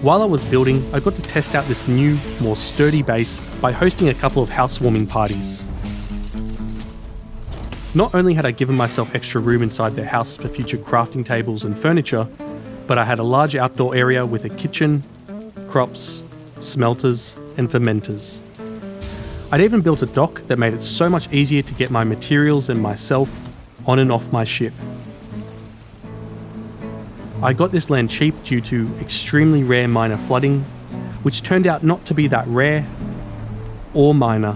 While I was building, I got to test out this new, more sturdy base by hosting a couple of housewarming parties. Not only had I given myself extra room inside the house for future crafting tables and furniture, but I had a large outdoor area with a kitchen, crops, smelters, and fermenters. I'd even built a dock that made it so much easier to get my materials and myself on and off my ship. I got this land cheap due to extremely rare minor flooding, which turned out not to be that rare or minor.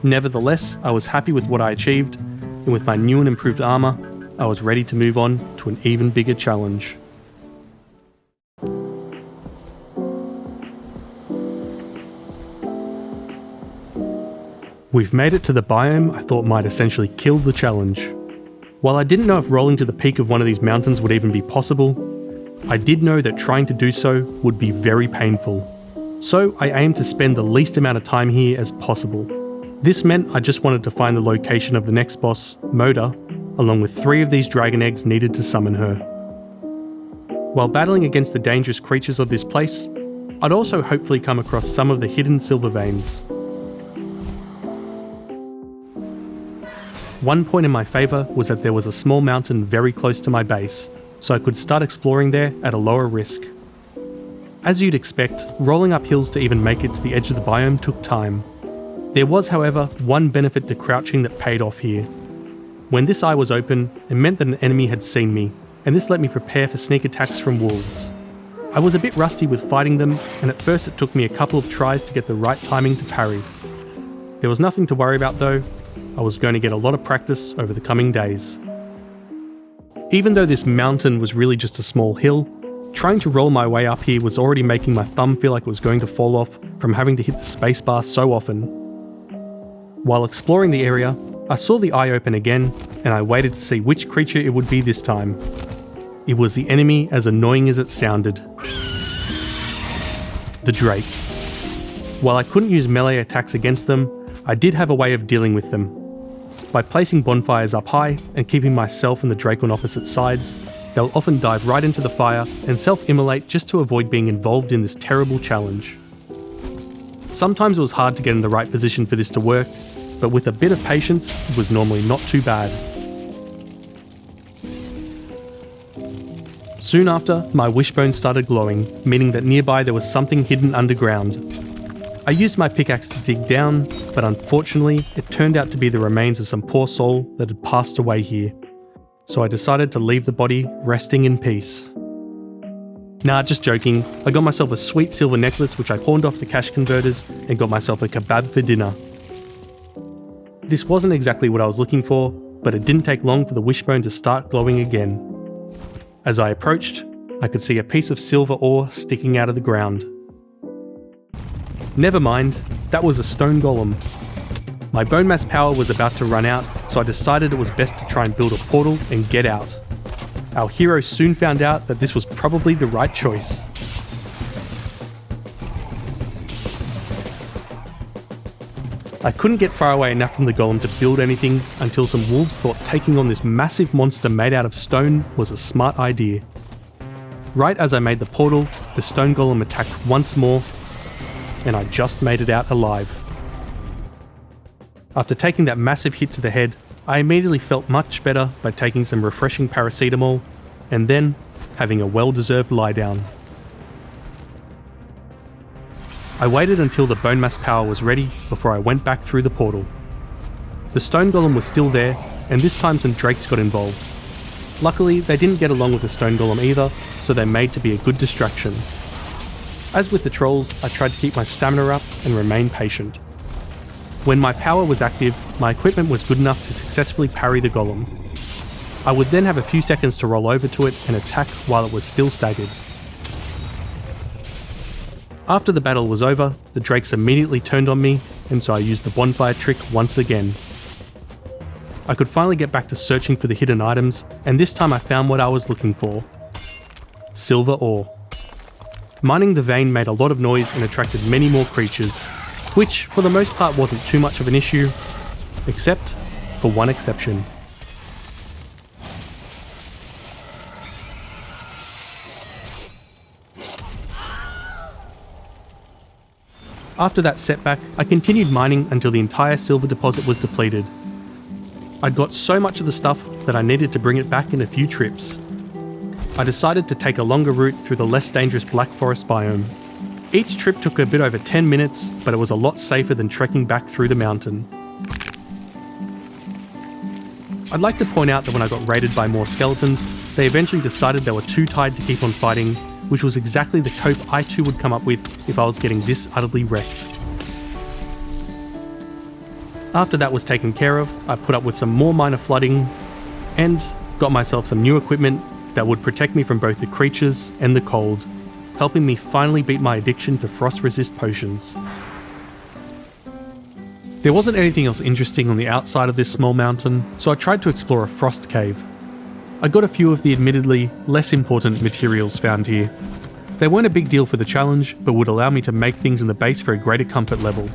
Nevertheless, I was happy with what I achieved, and with my new and improved armour, I was ready to move on to an even bigger challenge. We've made it to the biome I thought might essentially kill the challenge. While I didn't know if rolling to the peak of one of these mountains would even be possible, I did know that trying to do so would be very painful. So I aimed to spend the least amount of time here as possible. This meant I just wanted to find the location of the next boss, Moda, along with 3 of these dragon eggs needed to summon her. While battling against the dangerous creatures of this place, I'd also hopefully come across some of the hidden silver veins. One point in my favour was that there was a small mountain very close to my base, so I could start exploring there at a lower risk. As you'd expect, rolling up hills to even make it to the edge of the biome took time. There was, however, one benefit to crouching that paid off here. When this eye was open, it meant that an enemy had seen me, and this let me prepare for sneak attacks from wolves. I was a bit rusty with fighting them, and at first it took me a couple of tries to get the right timing to parry. There was nothing to worry about though. I was going to get a lot of practice over the coming days. Even though this mountain was really just a small hill, trying to roll my way up here was already making my thumb feel like it was going to fall off from having to hit the spacebar so often. While exploring the area, I saw the eye open again, and I waited to see which creature it would be this time. It was the enemy as annoying as it sounded. The Drake. While I couldn't use melee attacks against them, I did have a way of dealing with them. By placing bonfires up high and keeping myself and the Drake on opposite sides, they'll often dive right into the fire and self-immolate just to avoid being involved in this terrible challenge. Sometimes it was hard to get in the right position for this to work, but with a bit of patience, it was normally not too bad. Soon after, my wishbone started glowing, meaning that nearby there was something hidden underground. I used my pickaxe to dig down, but unfortunately, it turned out to be the remains of some poor soul that had passed away here. So I decided to leave the body resting in peace. Nah, just joking. I got myself a sweet silver necklace which I pawned off to cash converters and got myself a kebab for dinner. This wasn't exactly what I was looking for, but it didn't take long for the wishbone to start glowing again. As I approached, I could see a piece of silver ore sticking out of the ground. Never mind, that was a stone golem. My Bonemass power was about to run out, so I decided it was best to try and build a portal and get out. Our hero soon found out that this was probably the right choice. I couldn't get far away enough from the golem to build anything until some wolves thought taking on this massive monster made out of stone was a smart idea. Right as I made the portal, the stone golem attacked once more, and I just made it out alive. After taking that massive hit to the head, I immediately felt much better by taking some refreshing paracetamol, and then having a well-deserved lie down. I waited until the Bonemass power was ready before I went back through the portal. The stone golem was still there, and this time some drakes got involved. Luckily, they didn't get along with the stone golem either, so they made to be a good distraction. As with the trolls, I tried to keep my stamina up and remain patient. When my power was active, my equipment was good enough to successfully parry the golem. I would then have a few seconds to roll over to it and attack while it was still staggered. After the battle was over, the drakes immediately turned on me, and so I used the bonfire trick once again. I could finally get back to searching for the hidden items, and this time I found what I was looking for: silver ore. Mining the vein made a lot of noise and attracted many more creatures, which for the most part wasn't too much of an issue, except for one exception. After that setback, I continued mining until the entire silver deposit was depleted. I'd got so much of the stuff that I needed to bring it back in a few trips. I decided to take a longer route through the less dangerous Black Forest biome. Each trip took a bit over 10 minutes, but it was a lot safer than trekking back through the mountain. I'd like to point out that when I got raided by more skeletons, they eventually decided they were too tired to keep on fighting, which was exactly the cope I too would come up with if I was getting this utterly wrecked. After that was taken care of, I put up with some more minor flooding and got myself some new equipment that would protect me from both the creatures and the cold, helping me finally beat my addiction to frost-resist potions. There wasn't anything else interesting on the outside of this small mountain, so I tried to explore a frost cave. I got a few of the admittedly less important materials found here. They weren't a big deal for the challenge, but would allow me to make things in the base for a greater comfort level.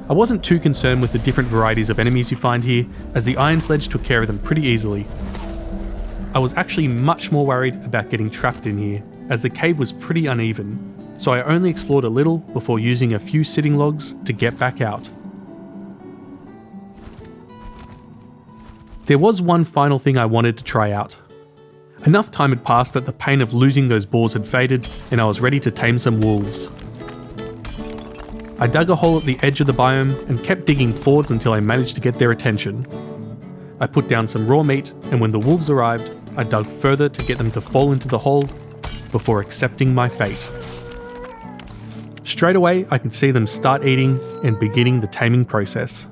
I wasn't too concerned with the different varieties of enemies you find here, as the Iron Sledge took care of them pretty easily. I was actually much more worried about getting trapped in here, as the cave was pretty uneven, so I only explored a little before using a few sitting logs to get back out. There was one final thing I wanted to try out. Enough time had passed that the pain of losing those boars had faded, and I was ready to tame some wolves. I dug a hole at the edge of the biome and kept digging forwards until I managed to get their attention. I put down some raw meat, and when the wolves arrived, I dug further to get them to fall into the hole before accepting my fate. Straight away, I could see them start eating and beginning the taming process.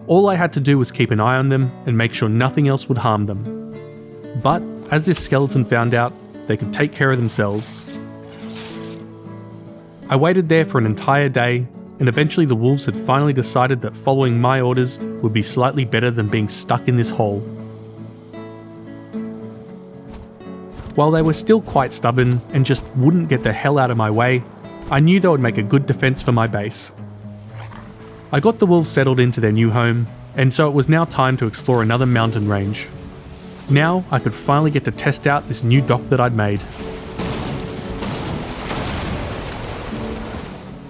All I had to do was keep an eye on them and make sure nothing else would harm them. But, as this skeleton found out, they could take care of themselves. I waited there for an entire day, and eventually the wolves had finally decided that following my orders would be slightly better than being stuck in this hole. While they were still quite stubborn and just wouldn't get the hell out of my way, I knew they would make a good defense for my base. I got the wolves settled into their new home, and so it was now time to explore another mountain range. Now I could finally get to test out this new dock that I'd made.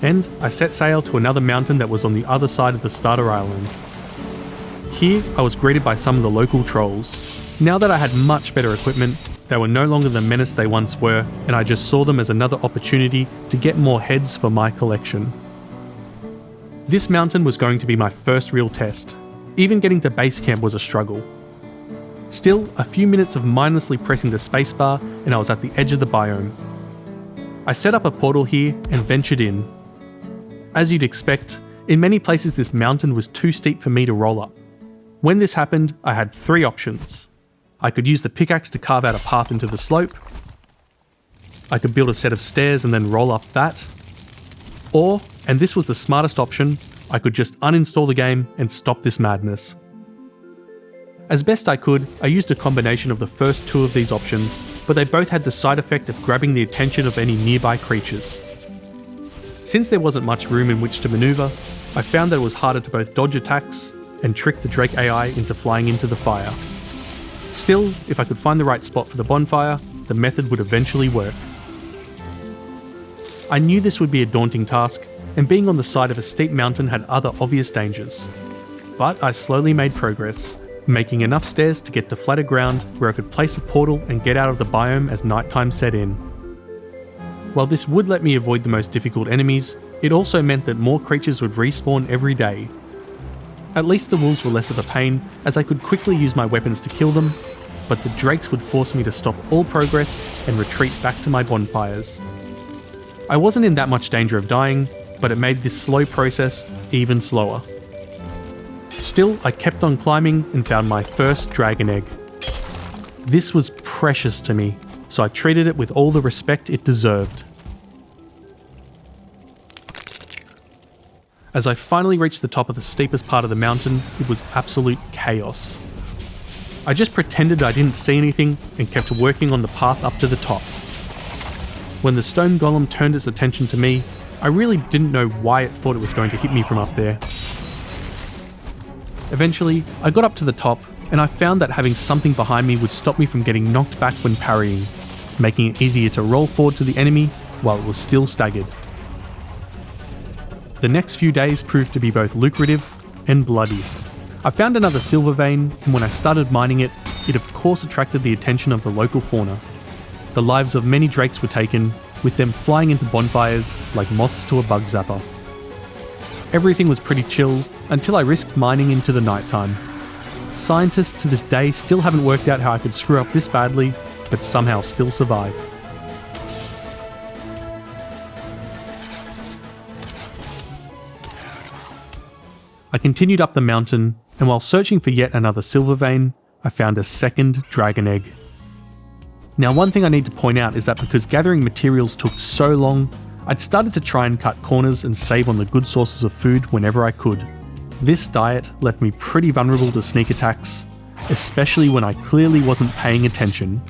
And I set sail to another mountain that was on the other side of the starter island. Here I was greeted by some of the local trolls. Now that I had much better equipment, they were no longer the menace they once were, and I just saw them as another opportunity to get more heads for my collection. This mountain was going to be my first real test. Even getting to base camp was a struggle. Still, a few minutes of mindlessly pressing the spacebar and I was at the edge of the biome. I set up a portal here and ventured in. As you'd expect, in many places this mountain was too steep for me to roll up. When this happened, I had three options. I could use the pickaxe to carve out a path into the slope. I could build a set of stairs and then roll up that. Or, and this was the smartest option, I could just uninstall the game and stop this madness. As best I could, I used a combination of the first two of these options, but they both had the side effect of grabbing the attention of any nearby creatures. Since there wasn't much room in which to maneuver, I found that it was harder to both dodge attacks and trick the Drake AI into flying into the fire. Still, if I could find the right spot for the bonfire, the method would eventually work. I knew this would be a daunting task, and being on the side of a steep mountain had other obvious dangers. But I slowly made progress, making enough stairs to get to flatter ground where I could place a portal and get out of the biome as nighttime set in. While this would let me avoid the most difficult enemies, it also meant that more creatures would respawn every day. At least the wolves were less of a pain, as I could quickly use my weapons to kill them, but the drakes would force me to stop all progress and retreat back to my bonfires. I wasn't in that much danger of dying, but it made this slow process even slower. Still, I kept on climbing and found my first dragon egg. This was precious to me, so I treated it with all the respect it deserved. As I finally reached the top of the steepest part of the mountain, it was absolute chaos. I just pretended I didn't see anything and kept working on the path up to the top. When the stone golem turned its attention to me, I really didn't know why it thought it was going to hit me from up there. Eventually, I got up to the top, and I found that having something behind me would stop me from getting knocked back when parrying, making it easier to roll forward to the enemy while it was still staggered. The next few days proved to be both lucrative and bloody. I found another silver vein, and when I started mining it, it of course attracted the attention of the local fauna. The lives of many drakes were taken, with them flying into bonfires like moths to a bug zapper. Everything was pretty chill until I risked mining into the nighttime. Scientists to this day still haven't worked out how I could screw up this badly, but somehow still survive. I continued up the mountain, and while searching for yet another silver vein, I found a second dragon egg. Now, one thing I need to point out is that because gathering materials took so long, I'd started to try and cut corners and save on the good sources of food whenever I could. This diet left me pretty vulnerable to sneak attacks, especially when I clearly wasn't paying attention.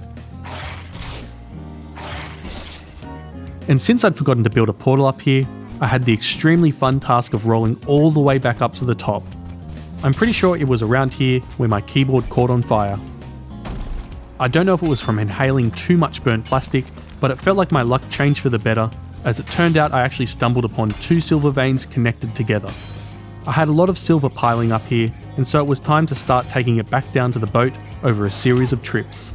And since I'd forgotten to build a portal up here, I had the extremely fun task of rolling all the way back up to the top. I'm pretty sure it was around here where my keyboard caught on fire. I don't know if it was from inhaling too much burnt plastic, but it felt like my luck changed for the better, as it turned out I actually stumbled upon two silver veins connected together. I had a lot of silver piling up here, and so it was time to start taking it back down to the boat over a series of trips.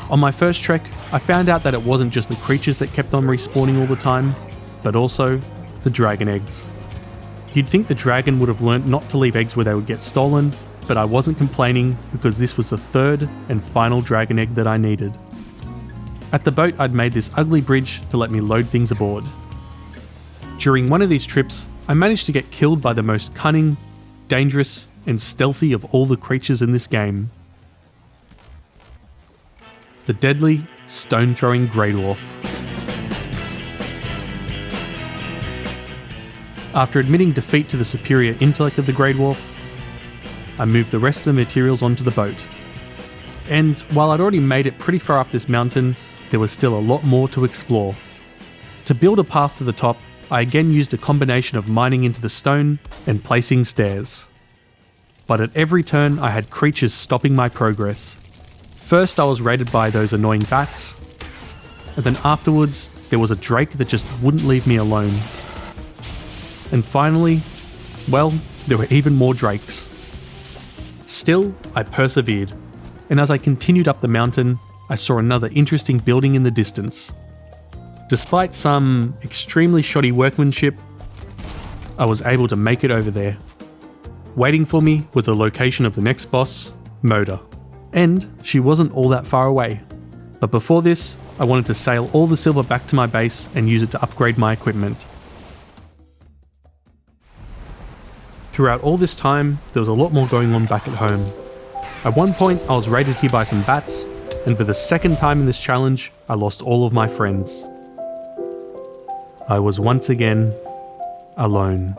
On my first trek, I found out that it wasn't just the creatures that kept on respawning all the time, but also the dragon eggs. You'd think the dragon would have learnt not to leave eggs where they would get stolen, but I wasn't complaining because this was the third and final dragon egg that I needed. At the boat, I'd made this ugly bridge to let me load things aboard. During one of these trips, I managed to get killed by the most cunning, dangerous, and stealthy of all the creatures in this game. The deadly, stone-throwing Grey Dwarf. After admitting defeat to the superior intellect of the Grey Dwarf, I moved the rest of the materials onto the boat. And while I'd already made it pretty far up this mountain, there was still a lot more to explore. To build a path to the top, I again used a combination of mining into the stone and placing stairs. But at every turn, I had creatures stopping my progress. First, I was raided by those annoying bats, and then afterwards, there was a drake that just wouldn't leave me alone. And finally, well, there were even more drakes. Still, I persevered, and as I continued up the mountain, I saw another interesting building in the distance. Despite some extremely shoddy workmanship, I was able to make it over there. Waiting for me was the location of the next boss, Moda, and she wasn't all that far away. But before this, I wanted to sail all the silver back to my base and use it to upgrade my equipment. Throughout all this time, there was a lot more going on back at home. At one point, I was raided here by some bats, and for the second time in this challenge, I lost all of my friends. I was once again alone.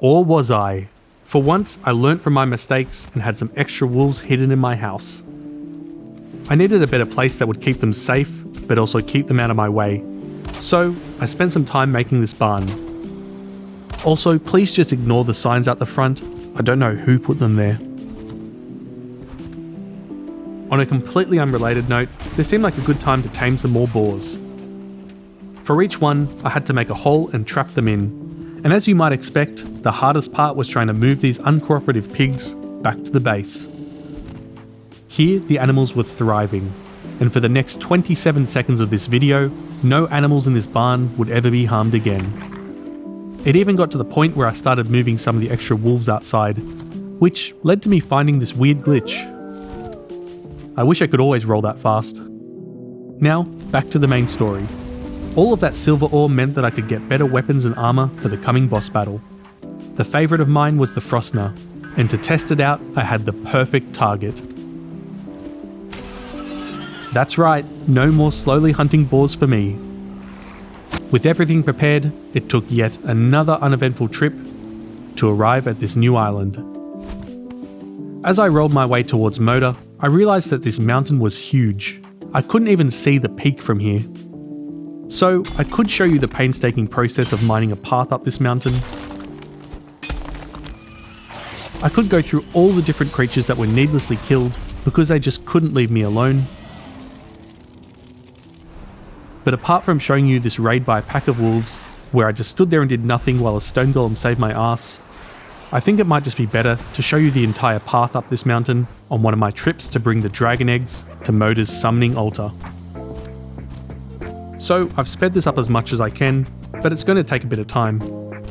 Or was I? For once, I learnt from my mistakes and had some extra wolves hidden in my house. I needed a better place that would keep them safe, but also keep them out of my way. So, I spent some time making this barn. Also, please just ignore the signs out the front. I don't know who put them there. On a completely unrelated note, this seemed like a good time to tame some more boars. For each one, I had to make a hole and trap them in. And as you might expect, the hardest part was trying to move these uncooperative pigs back to the base. Here, the animals were thriving, and for the next 27 seconds of this video, no animals in this barn would ever be harmed again. It even got to the point where I started moving some of the extra wolves outside, which led to me finding this weird glitch. I wish I could always roll that fast. Now, back to the main story. All of that silver ore meant that I could get better weapons and armour for the coming boss battle. The favourite of mine was the Frostner, and to test it out, I had the perfect target. That's right, no more slowly hunting boars for me. With everything prepared, it took yet another uneventful trip to arrive at this new island. As I rolled my way towards Moda, I realised that this mountain was huge. I couldn't even see the peak from here. So, I could show you the painstaking process of mining a path up this mountain. I could go through all the different creatures that were needlessly killed because they just couldn't leave me alone. But apart from showing you this raid by a pack of wolves, where I just stood there and did nothing while a stone golem saved my ass, I think it might just be better to show you the entire path up this mountain on one of my trips to bring the dragon eggs to Moda's summoning altar. So I've sped this up as much as I can, but it's going to take a bit of time.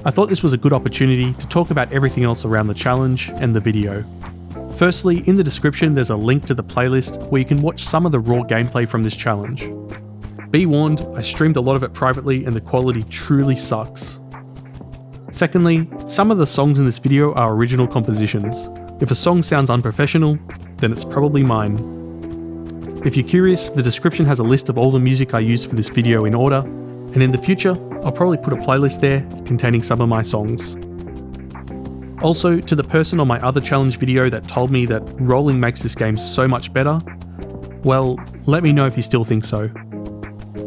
I thought this was a good opportunity to talk about everything else around the challenge and the video. Firstly, in the description there's a link to the playlist where you can watch some of the raw gameplay from this challenge. Be warned, I streamed a lot of it privately and the quality truly sucks. Secondly, some of the songs in this video are original compositions. If a song sounds unprofessional, then it's probably mine. If you're curious, the description has a list of all the music I used for this video in order, and in the future, I'll probably put a playlist there containing some of my songs. Also, to the person on my other challenge video that told me that rolling makes this game so much better, well, let me know if you still think so.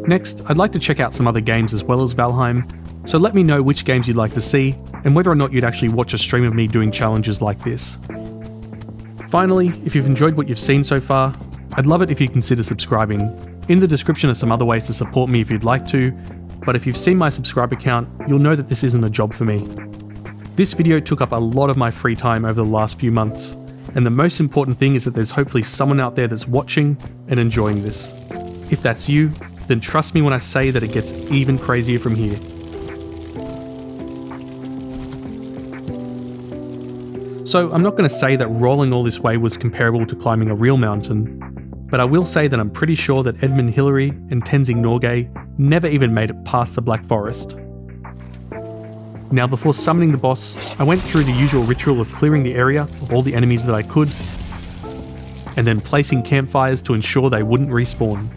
Next, I'd like to check out some other games as well as Valheim, so let me know which games you'd like to see, and whether or not you'd actually watch a stream of me doing challenges like this. Finally, if you've enjoyed what you've seen so far, I'd love it if you consider subscribing. In the description are some other ways to support me if you'd like to, but if you've seen my subscriber count, you'll know that this isn't a job for me. This video took up a lot of my free time over the last few months, and the most important thing is that there's hopefully someone out there that's watching and enjoying this. If that's you, then trust me when I say that it gets even crazier from here. So I'm not going to say that rolling all this way was comparable to climbing a real mountain, but I will say that I'm pretty sure that Edmund Hillary and Tenzing Norgay never even made it past the Black Forest. Now before summoning the boss, I went through the usual ritual of clearing the area of all the enemies that I could, and then placing campfires to ensure they wouldn't respawn.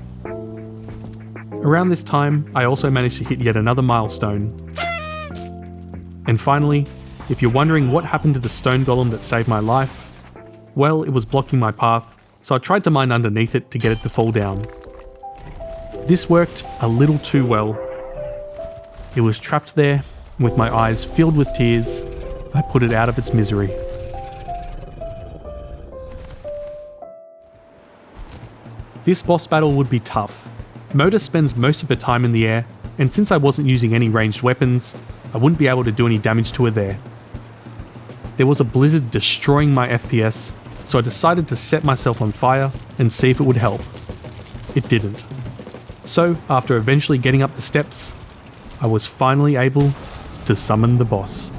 Around this time, I also managed to hit yet another milestone. And finally, if you're wondering what happened to the stone golem that saved my life, well, it was blocking my path, so I tried to mine underneath it to get it to fall down. This worked a little too well. It was trapped there, and with my eyes filled with tears, I put it out of its misery. This boss battle would be tough. Moda spends most of her time in the air, and since I wasn't using any ranged weapons, I wouldn't be able to do any damage to her there. There was a blizzard destroying my FPS, so I decided to set myself on fire and see if it would help. It didn't. So, after eventually getting up the steps, I was finally able to summon the boss.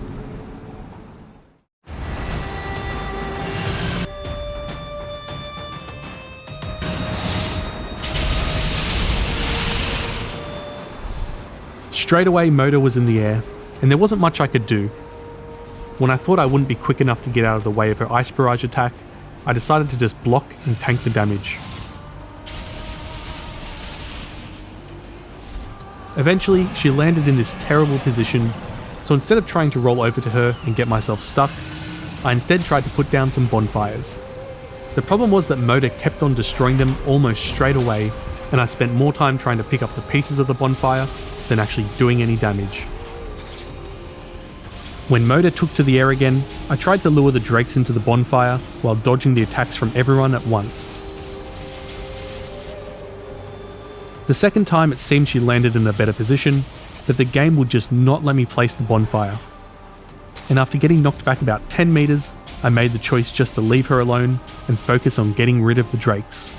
Straight away, Moda was in the air, and there wasn't much I could do. When I thought I wouldn't be quick enough to get out of the way of her ice barrage attack, I decided to just block and tank the damage. Eventually, she landed in this terrible position, so instead of trying to roll over to her and get myself stuck, I instead tried to put down some bonfires. The problem was that Moda kept on destroying them almost straight away, and I spent more time trying to pick up the pieces of the bonfire than actually doing any damage. When Moda took to the air again, I tried to lure the drakes into the bonfire while dodging the attacks from everyone at once. The second time it seemed she landed in a better position, but the game would just not let me place the bonfire. And after getting knocked back about 10 meters, I made the choice just to leave her alone and focus on getting rid of the drakes.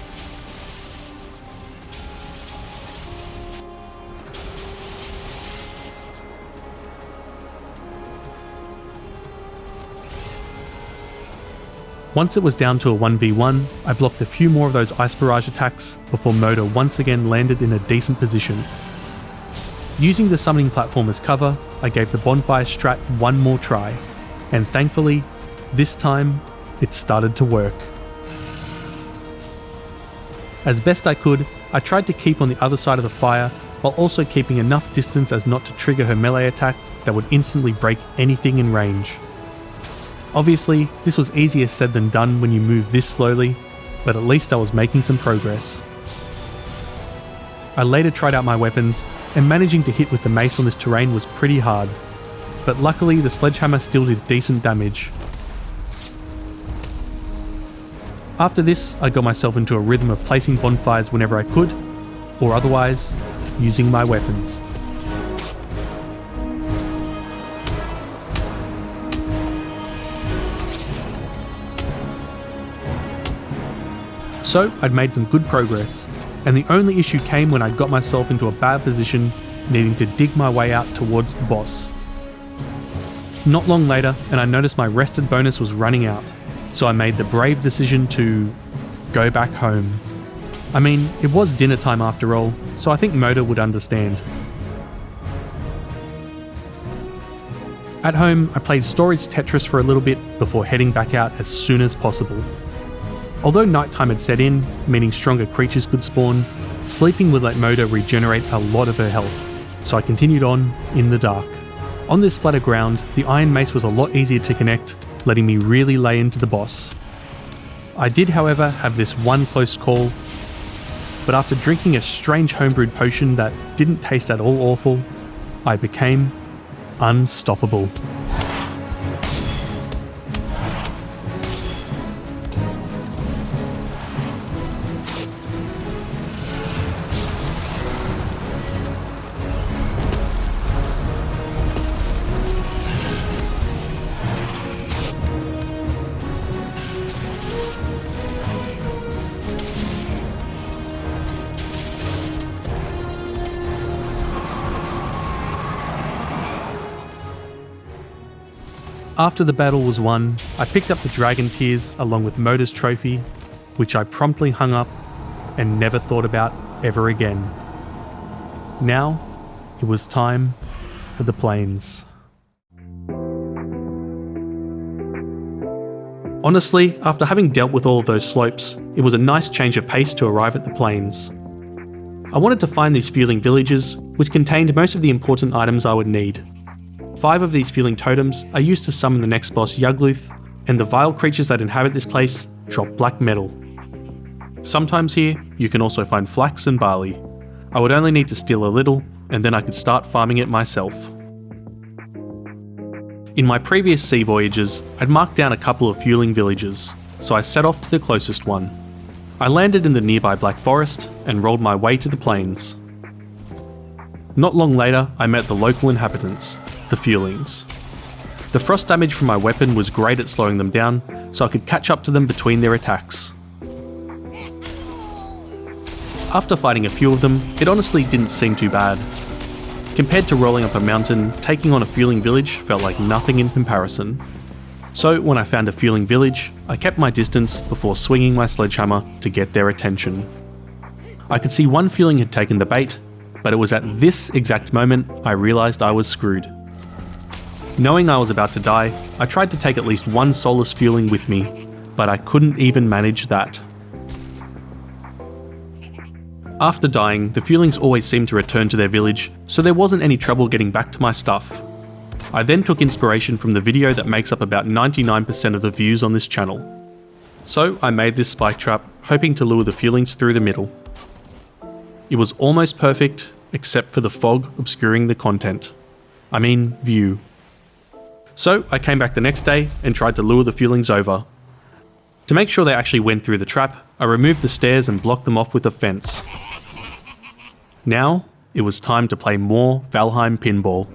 Once it was down to a 1v1, I blocked a few more of those ice barrage attacks before Moda once again landed in a decent position. Using the summoning platform as cover, I gave the bonfire strat one more try, and thankfully, this time, it started to work. As best I could, I tried to keep on the other side of the fire while also keeping enough distance as not to trigger her melee attack that would instantly break anything in range. Obviously, this was easier said than done when you move this slowly, but at least I was making some progress. I later tried out my weapons, and managing to hit with the mace on this terrain was pretty hard, but luckily the sledgehammer still did decent damage. After this, I got myself into a rhythm of placing bonfires whenever I could, or otherwise, using my weapons. So I'd made some good progress, and the only issue came when I got myself into a bad position, needing to dig my way out towards the boss. Not long later, and I noticed my rested bonus was running out, so I made the brave decision to go back home. I mean, it was dinner time after all, so I think Moda would understand. At home, I played Storage Tetris for a little bit before heading back out as soon as possible. Although nighttime had set in, meaning stronger creatures could spawn, sleeping would let Moda regenerate a lot of her health, so I continued on in the dark. On this flatter ground, the Iron Mace was a lot easier to connect, letting me really lay into the boss. I did, however, have this one close call, but after drinking a strange homebrewed potion that didn't taste at all awful, I became unstoppable. After the battle was won, I picked up the Dragon Tears along with Moda's trophy, which I promptly hung up and never thought about ever again. Now, it was time for the plains. Honestly, after having dealt with all of those slopes, it was a nice change of pace to arrive at the plains. I wanted to find these Fueling villages, which contained most of the important items I would need. 5 of these Fueling totems are used to summon the next boss Yagluth, and the vile creatures that inhabit this place drop black metal. Sometimes here, you can also find flax and barley. I would only need to steal a little, and then I could start farming it myself. In my previous sea voyages, I'd marked down a couple of Fueling villages, so I set off to the closest one. I landed in the nearby Black Forest and rolled my way to the plains. Not long later, I met the local inhabitants, the Fuelings. The frost damage from my weapon was great at slowing them down, so I could catch up to them between their attacks. After fighting a few of them, it honestly didn't seem too bad. Compared to rolling up a mountain, taking on a Fueling village felt like nothing in comparison. So when I found a Fueling village, I kept my distance before swinging my sledgehammer to get their attention. I could see one Fueling had taken the bait, but it was at this exact moment I realised I was screwed. Knowing I was about to die, I tried to take at least one soulless Fueling with me, but I couldn't even manage that. After dying, the Fuelings always seemed to return to their village, so there wasn't any trouble getting back to my stuff. I then took inspiration from the video that makes up about 99% of the views on this channel. So I made this spike trap, hoping to lure the feelings through the middle. It was almost perfect, except for the fog obscuring the content. I mean, view. So I came back the next day and tried to lure the feelings over. To make sure they actually went through the trap, I removed the stairs and blocked them off with a fence. Now, it was time to play more Valheim Pinball.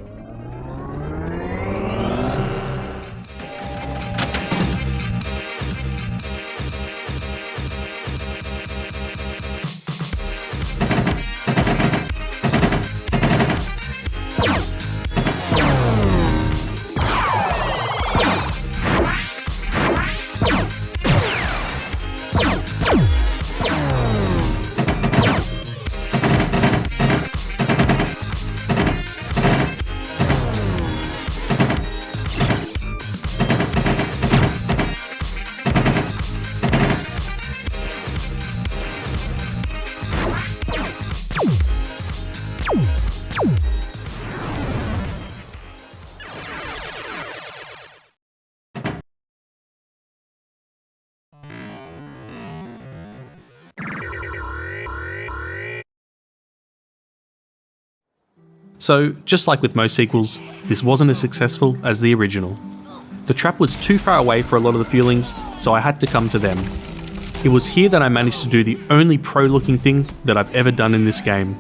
So, just like with most sequels, this wasn't as successful as the original. The trap was too far away for a lot of the feelings, so I had to come to them. It was here that I managed to do the only pro-looking thing that I've ever done in this game.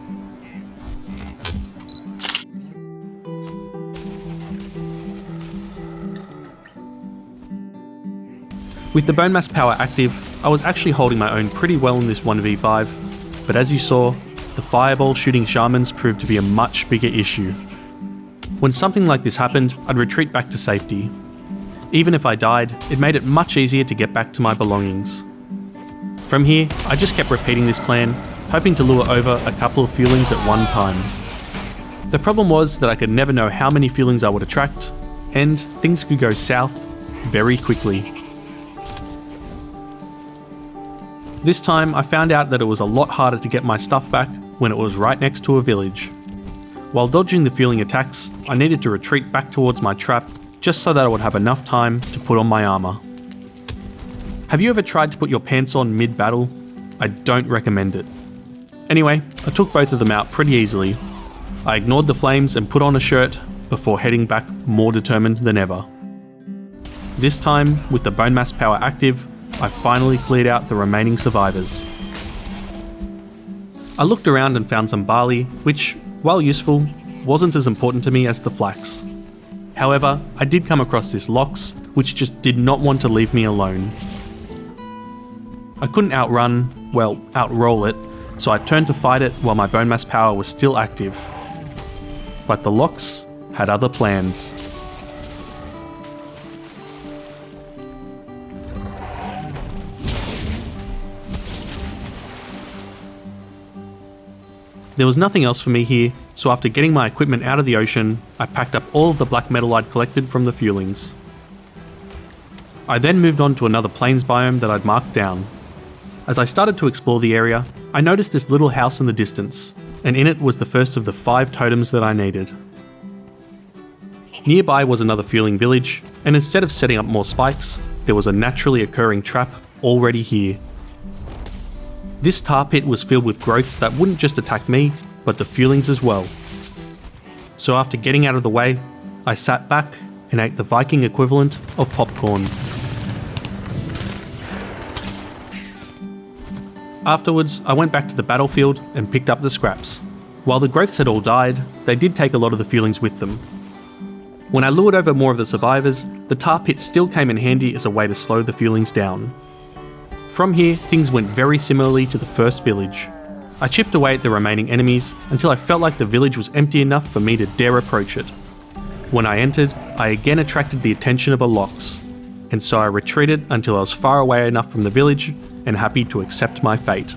With the Bonemass power active, I was actually holding my own pretty well in this 1v5, but as you saw, the fireball shooting shamans proved to be a much bigger issue. When something like this happened, I'd retreat back to safety. Even if I died, it made it much easier to get back to my belongings. From here, I just kept repeating this plan, hoping to lure over a couple of feelings at one time. The problem was that I could never know how many feelings I would attract, and things could go south very quickly. This time, I found out that it was a lot harder to get my stuff back when it was right next to a village. While dodging the feeling attacks, I needed to retreat back towards my trap just so that I would have enough time to put on my armour. Have you ever tried to put your pants on mid-battle? I don't recommend it. Anyway, I took both of them out pretty easily. I ignored the flames and put on a shirt before heading back more determined than ever. This time, with the Bonemass power active, I finally cleared out the remaining survivors. I looked around and found some barley, which, while useful, wasn't as important to me as the flax. However, I did come across this lox, which just did not want to leave me alone. I couldn't outroll it, so I turned to fight it while my Bonemass power was still active. But the lox had other plans. There was nothing else for me here, so after getting my equipment out of the ocean, I packed up all of the black metal I'd collected from the fuelings. I then moved on to another plains biome that I'd marked down. As I started to explore the area, I noticed this little house in the distance, and in it was the first of the 5 totems that I needed. Nearby was another fueling village, and instead of setting up more spikes, there was a naturally occurring trap already here. This tar pit was filled with growths that wouldn't just attack me, but the feelings as well. So after getting out of the way, I sat back and ate the Viking equivalent of popcorn. Afterwards, I went back to the battlefield and picked up the scraps. While the growths had all died, they did take a lot of the feelings with them. When I lured over more of the survivors, the tar pit still came in handy as a way to slow the feelings down. From here, things went very similarly to the first village. I chipped away at the remaining enemies until I felt like the village was empty enough for me to dare approach it. When I entered, I again attracted the attention of a lox, and so I retreated until I was far away enough from the village and happy to accept my fate.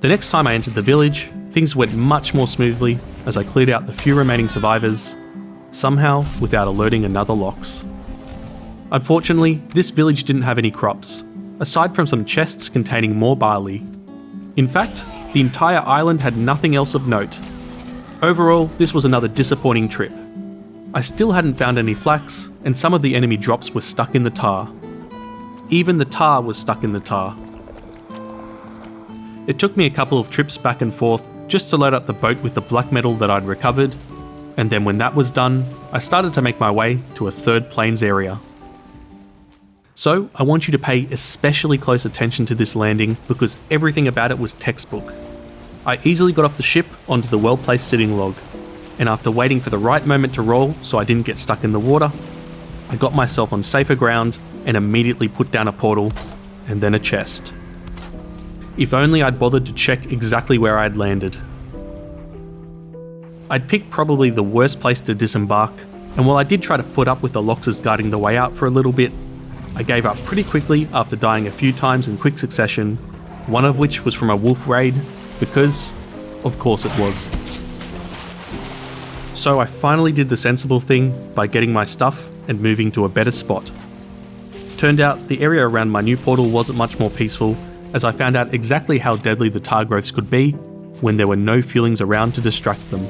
The next time I entered the village, things went much more smoothly as I cleared out the few remaining survivors, somehow without alerting another lox. Unfortunately, this village didn't have any crops, aside from some chests containing more barley. In fact, the entire island had nothing else of note. Overall, this was another disappointing trip. I still hadn't found any flax, and some of the enemy drops were stuck in the tar. Even the tar was stuck in the tar. It took me a couple of trips back and forth just to load up the boat with the black metal that I'd recovered, and then when that was done, I started to make my way to a third plains area. So I want you to pay especially close attention to this landing because everything about it was textbook. I easily got off the ship onto the well-placed sitting log, and after waiting for the right moment to roll so I didn't get stuck in the water, I got myself on safer ground and immediately put down a portal and then a chest. If only I'd bothered to check exactly where I'd landed. I'd picked probably the worst place to disembark, and while I did try to put up with the Loxers guarding the way out for a little bit, I gave up pretty quickly after dying a few times in quick succession, one of which was from a wolf raid, because, of course it was. So I finally did the sensible thing by getting my stuff and moving to a better spot. Turned out the area around my new portal wasn't much more peaceful, as I found out exactly how deadly the tar growths could be when there were no fuelings around to distract them.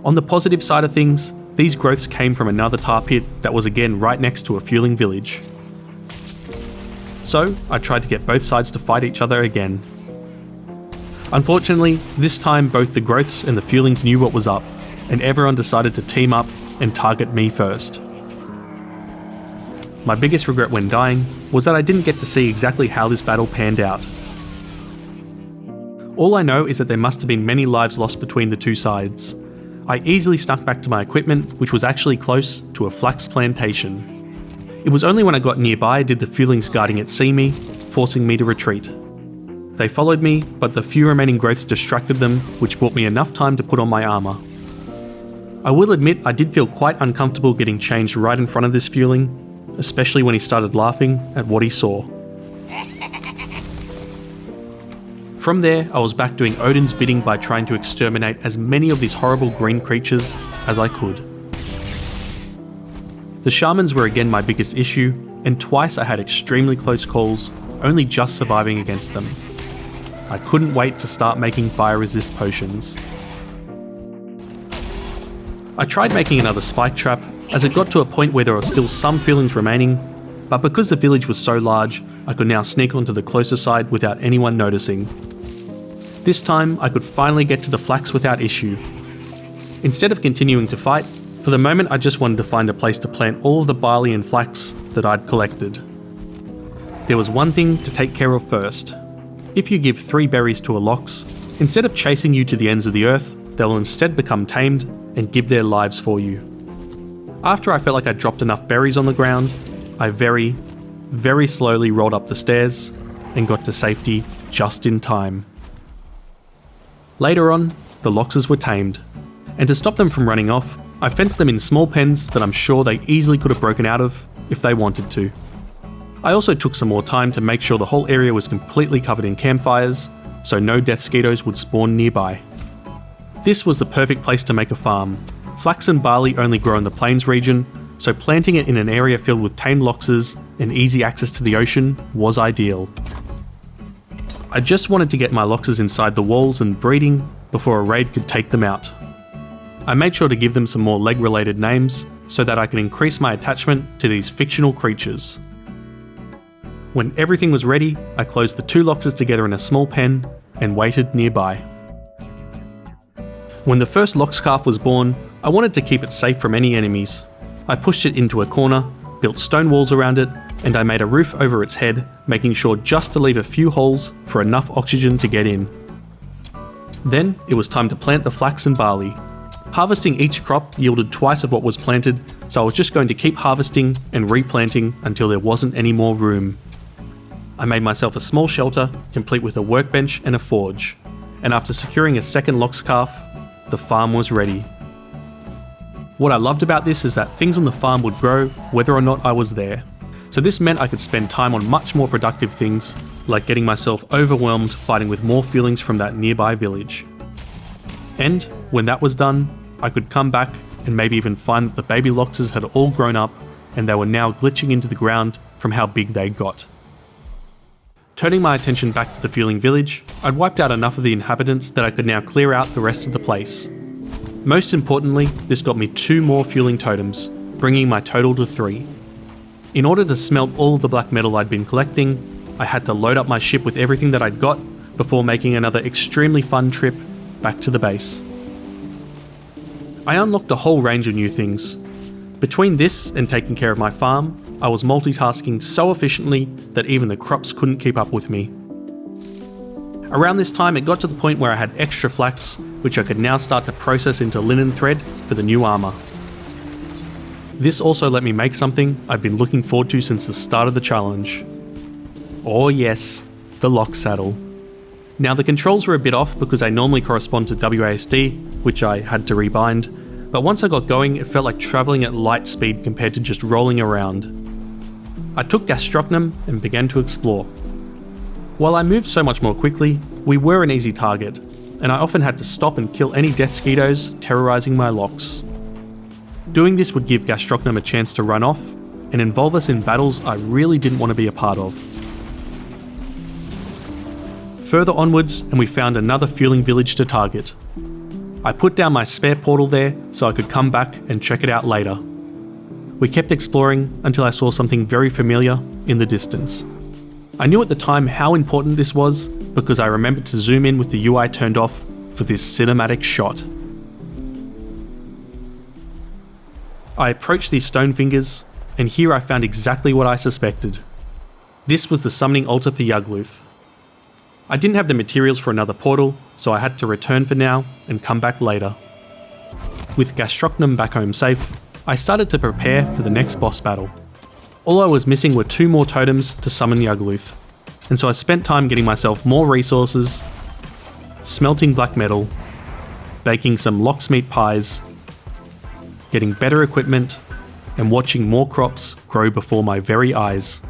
On the positive side of things, these growths came from another tar pit that was again right next to a fueling village. So I tried to get both sides to fight each other again. Unfortunately, this time both the growths and the fuelings knew what was up, and everyone decided to team up and target me first. My biggest regret when dying was that I didn't get to see exactly how this battle panned out. All I know is that there must have been many lives lost between the two sides. I easily snuck back to my equipment, which was actually close to a flax plantation. It was only when I got nearby did the fuelings guarding it see me, forcing me to retreat. They followed me, but the few remaining growths distracted them, which bought me enough time to put on my armour. I will admit I did feel quite uncomfortable getting changed right in front of this fueling, especially when he started laughing at what he saw. From there, I was back doing Odin's bidding by trying to exterminate as many of these horrible green creatures as I could. The shamans were again my biggest issue, and twice I had extremely close calls, only just surviving against them. I couldn't wait to start making fire resist potions. I tried making another spike trap, as it got to a point where there were still some feelings remaining, but because the village was so large, I could now sneak onto the closer side without anyone noticing. This time, I could finally get to the flax without issue. Instead of continuing to fight, for the moment I just wanted to find a place to plant all of the barley and flax that I'd collected. There was one thing to take care of first. If you give 3 berries to a Lox, instead of chasing you to the ends of the earth, they'll instead become tamed and give their lives for you. After I felt like I dropped enough berries on the ground, I very, very slowly rolled up the stairs and got to safety just in time. Later on, the Loxers were tamed, and to stop them from running off, I fenced them in small pens that I'm sure they easily could have broken out of if they wanted to. I also took some more time to make sure the whole area was completely covered in campfires, so no death skeetos would spawn nearby. This was the perfect place to make a farm. Flax and barley only grow in the plains region, so planting it in an area filled with tame Loxers and easy access to the ocean was ideal. I just wanted to get my Loxers inside the walls and breeding before a raid could take them out. I made sure to give them some more leg-related names so that I could increase my attachment to these fictional creatures. When everything was ready, I closed the 2 Loxers together in a small pen and waited nearby. When the first Lox calf was born, I wanted to keep it safe from any enemies. I pushed it into a corner, built stone walls around it, and I made a roof over its head, making sure just to leave a few holes for enough oxygen to get in. Then it was time to plant the flax and barley. Harvesting each crop yielded twice of what was planted, so I was just going to keep harvesting and replanting until there wasn't any more room. I made myself a small shelter, complete with a workbench and a forge, and after securing a second Lox calf, the farm was ready. What I loved about this is that things on the farm would grow whether or not I was there. So this meant I could spend time on much more productive things, like getting myself overwhelmed fighting with more feelings from that nearby village. And when that was done, I could come back and maybe even find that the baby Loxers had all grown up and they were now glitching into the ground from how big they got. Turning my attention back to the fueling village, I'd wiped out enough of the inhabitants that I could now clear out the rest of the place. Most importantly, this got me 2 more fueling totems, bringing my total to 3. In order to smelt all of the black metal I'd been collecting, I had to load up my ship with everything that I'd got before making another extremely fun trip back to the base. I unlocked a whole range of new things. Between this and taking care of my farm, I was multitasking so efficiently that even the crops couldn't keep up with me. Around this time it got to the point where I had extra flax, which I could now start to process into linen thread for the new armour. This also let me make something I've been looking forward to since the start of the challenge. Oh yes, the lock saddle. Now the controls were a bit off because they normally correspond to WASD, which I had to rebind, but once I got going it felt like travelling at light speed compared to just rolling around. I took Gastrocnum and began to explore. While I moved so much more quickly, we were an easy target, and I often had to stop and kill any death skeetos terrorising my locks. Doing this would give Gastrocnum a chance to run off, and involve us in battles I really didn't want to be a part of. Further onwards, and we found another fueling village to target. I put down my spare portal there so I could come back and check it out later. We kept exploring until I saw something very familiar in the distance. I knew at the time how important this was because I remembered to zoom in with the UI turned off for this cinematic shot. I approached these stone fingers, and here I found exactly what I suspected. This was the summoning altar for Yagluth. I didn't have the materials for another portal, so I had to return for now and come back later. With Gastrocnum back home safe, I started to prepare for the next boss battle. All I was missing were 2 more totems to summon Yagluth, and so I spent time getting myself more resources, smelting black metal, baking some locksmeat pies, getting better equipment, and watching more crops grow before my very eyes.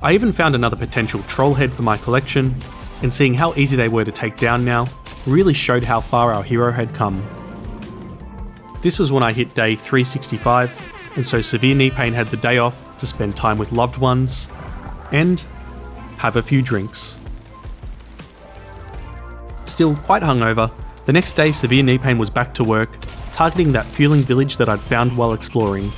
I even found another potential troll head for my collection, and seeing how easy they were to take down now really showed how far our hero had come. This was when I hit day 365, and so severe knee pain had the day off to spend time with loved ones and have a few drinks. Still quite hungover, the next day severe knee pain was back to work, targeting that fueling village that I'd found while exploring.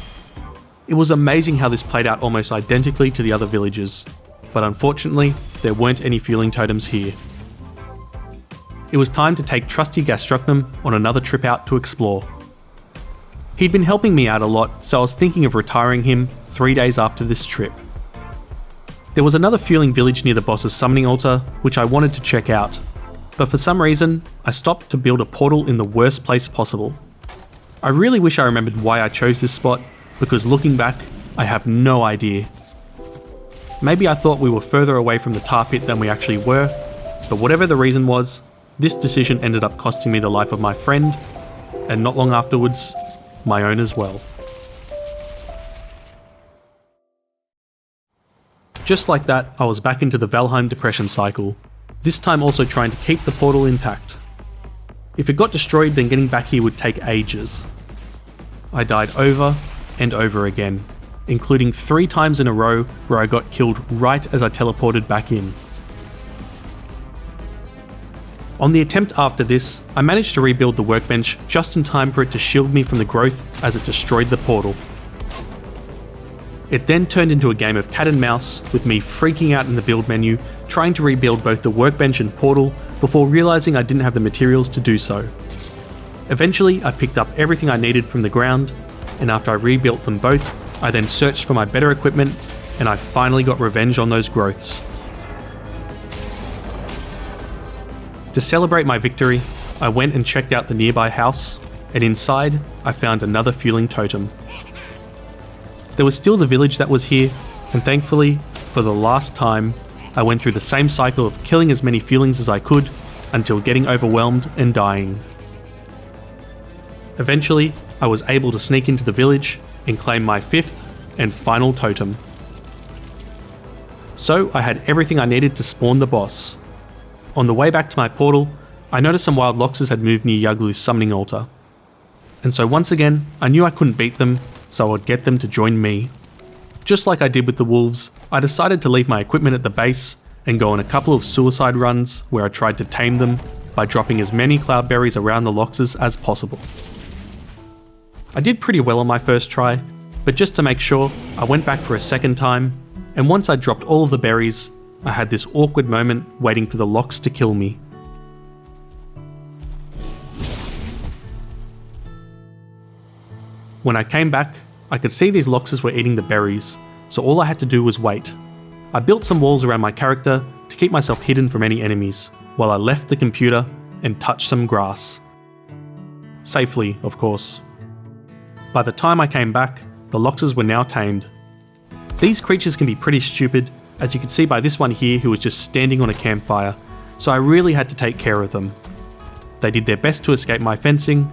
It was amazing how this played out almost identically to the other villages, but unfortunately there weren't any fueling totems here. It was time to take trusty Gastrocnum on another trip out to explore. He'd been helping me out a lot, so I was thinking of retiring him 3 days after this trip. There was another fueling village near the boss's summoning altar, which I wanted to check out, but for some reason, I stopped to build a portal in the worst place possible. I really wish I remembered why I chose this spot, because looking back, I have no idea. Maybe I thought we were further away from the tar pit than we actually were, but whatever the reason was, this decision ended up costing me the life of my friend, and not long afterwards, my own as well. Just like that, I was back into the Valheim depression cycle, this time also trying to keep the portal intact. If it got destroyed, then getting back here would take ages. I died over and over again, including 3 times in a row where I got killed right as I teleported back in. On the attempt after this, I managed to rebuild the workbench just in time for it to shield me from the growth as it destroyed the portal. It then turned into a game of cat and mouse, with me freaking out in the build menu, trying to rebuild both the workbench and portal before realising I didn't have the materials to do so. Eventually, I picked up everything I needed from the ground, and after I rebuilt them both, I then searched for my better equipment, and I finally got revenge on those growths. To celebrate my victory, I went and checked out the nearby house, and inside, I found another fueling totem. There was still the village that was here, and thankfully, for the last time, I went through the same cycle of killing as many fuelings as I could until getting overwhelmed and dying. Eventually, I was able to sneak into the village and claim my 5th and final totem. So I had everything I needed to spawn the boss. On the way back to my portal, I noticed some wild loxes had moved near Yagluth's summoning altar. And so once again, I knew I couldn't beat them, so I would get them to join me. Just like I did with the wolves, I decided to leave my equipment at the base and go on a couple of suicide runs where I tried to tame them by dropping as many cloudberries around the Loxes as possible. I did pretty well on my first try, but just to make sure, I went back for a second time, and once I dropped all of the berries, I had this awkward moment waiting for the Lox to kill me. When I came back, I could see these Loxes were eating the berries, so all I had to do was wait. I built some walls around my character to keep myself hidden from any enemies, while I left the computer and touched some grass. Safely, of course. By the time I came back, the Loxes were now tamed. These creatures can be pretty stupid, as you can see by this one here who was just standing on a campfire, so I really had to take care of them. They did their best to escape my fencing,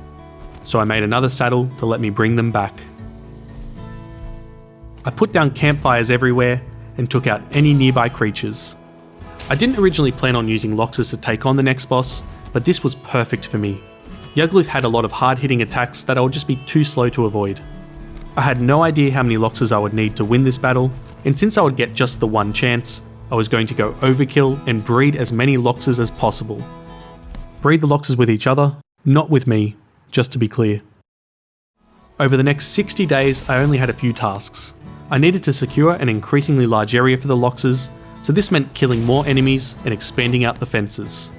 so I made another saddle to let me bring them back. I put down campfires everywhere and took out any nearby creatures. I didn't originally plan on using Loxes to take on the next boss, but this was perfect for me. Yagluth had a lot of hard-hitting attacks that I would just be too slow to avoid. I had no idea how many Loxes I would need to win this battle, and since I would get just the one chance, I was going to go overkill and breed as many Loxes as possible. Breed the Loxes with each other, not with me, just to be clear. Over the next 60 days, I only had a few tasks. I needed to secure an increasingly large area for the Loxes, so this meant killing more enemies and expanding out the fences.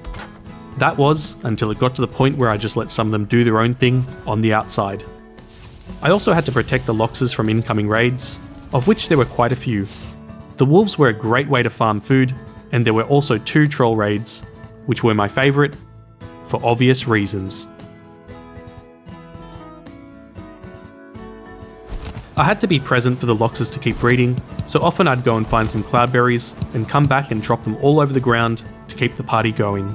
That was until it got to the point where I just let some of them do their own thing on the outside. I also had to protect the Loxes from incoming raids, of which there were quite a few. The wolves were a great way to farm food, and there were also 2 troll raids, which were my favourite, for obvious reasons. I had to be present for the Loxes to keep breeding, so often I'd go and find some cloudberries and come back and drop them all over the ground to keep the party going.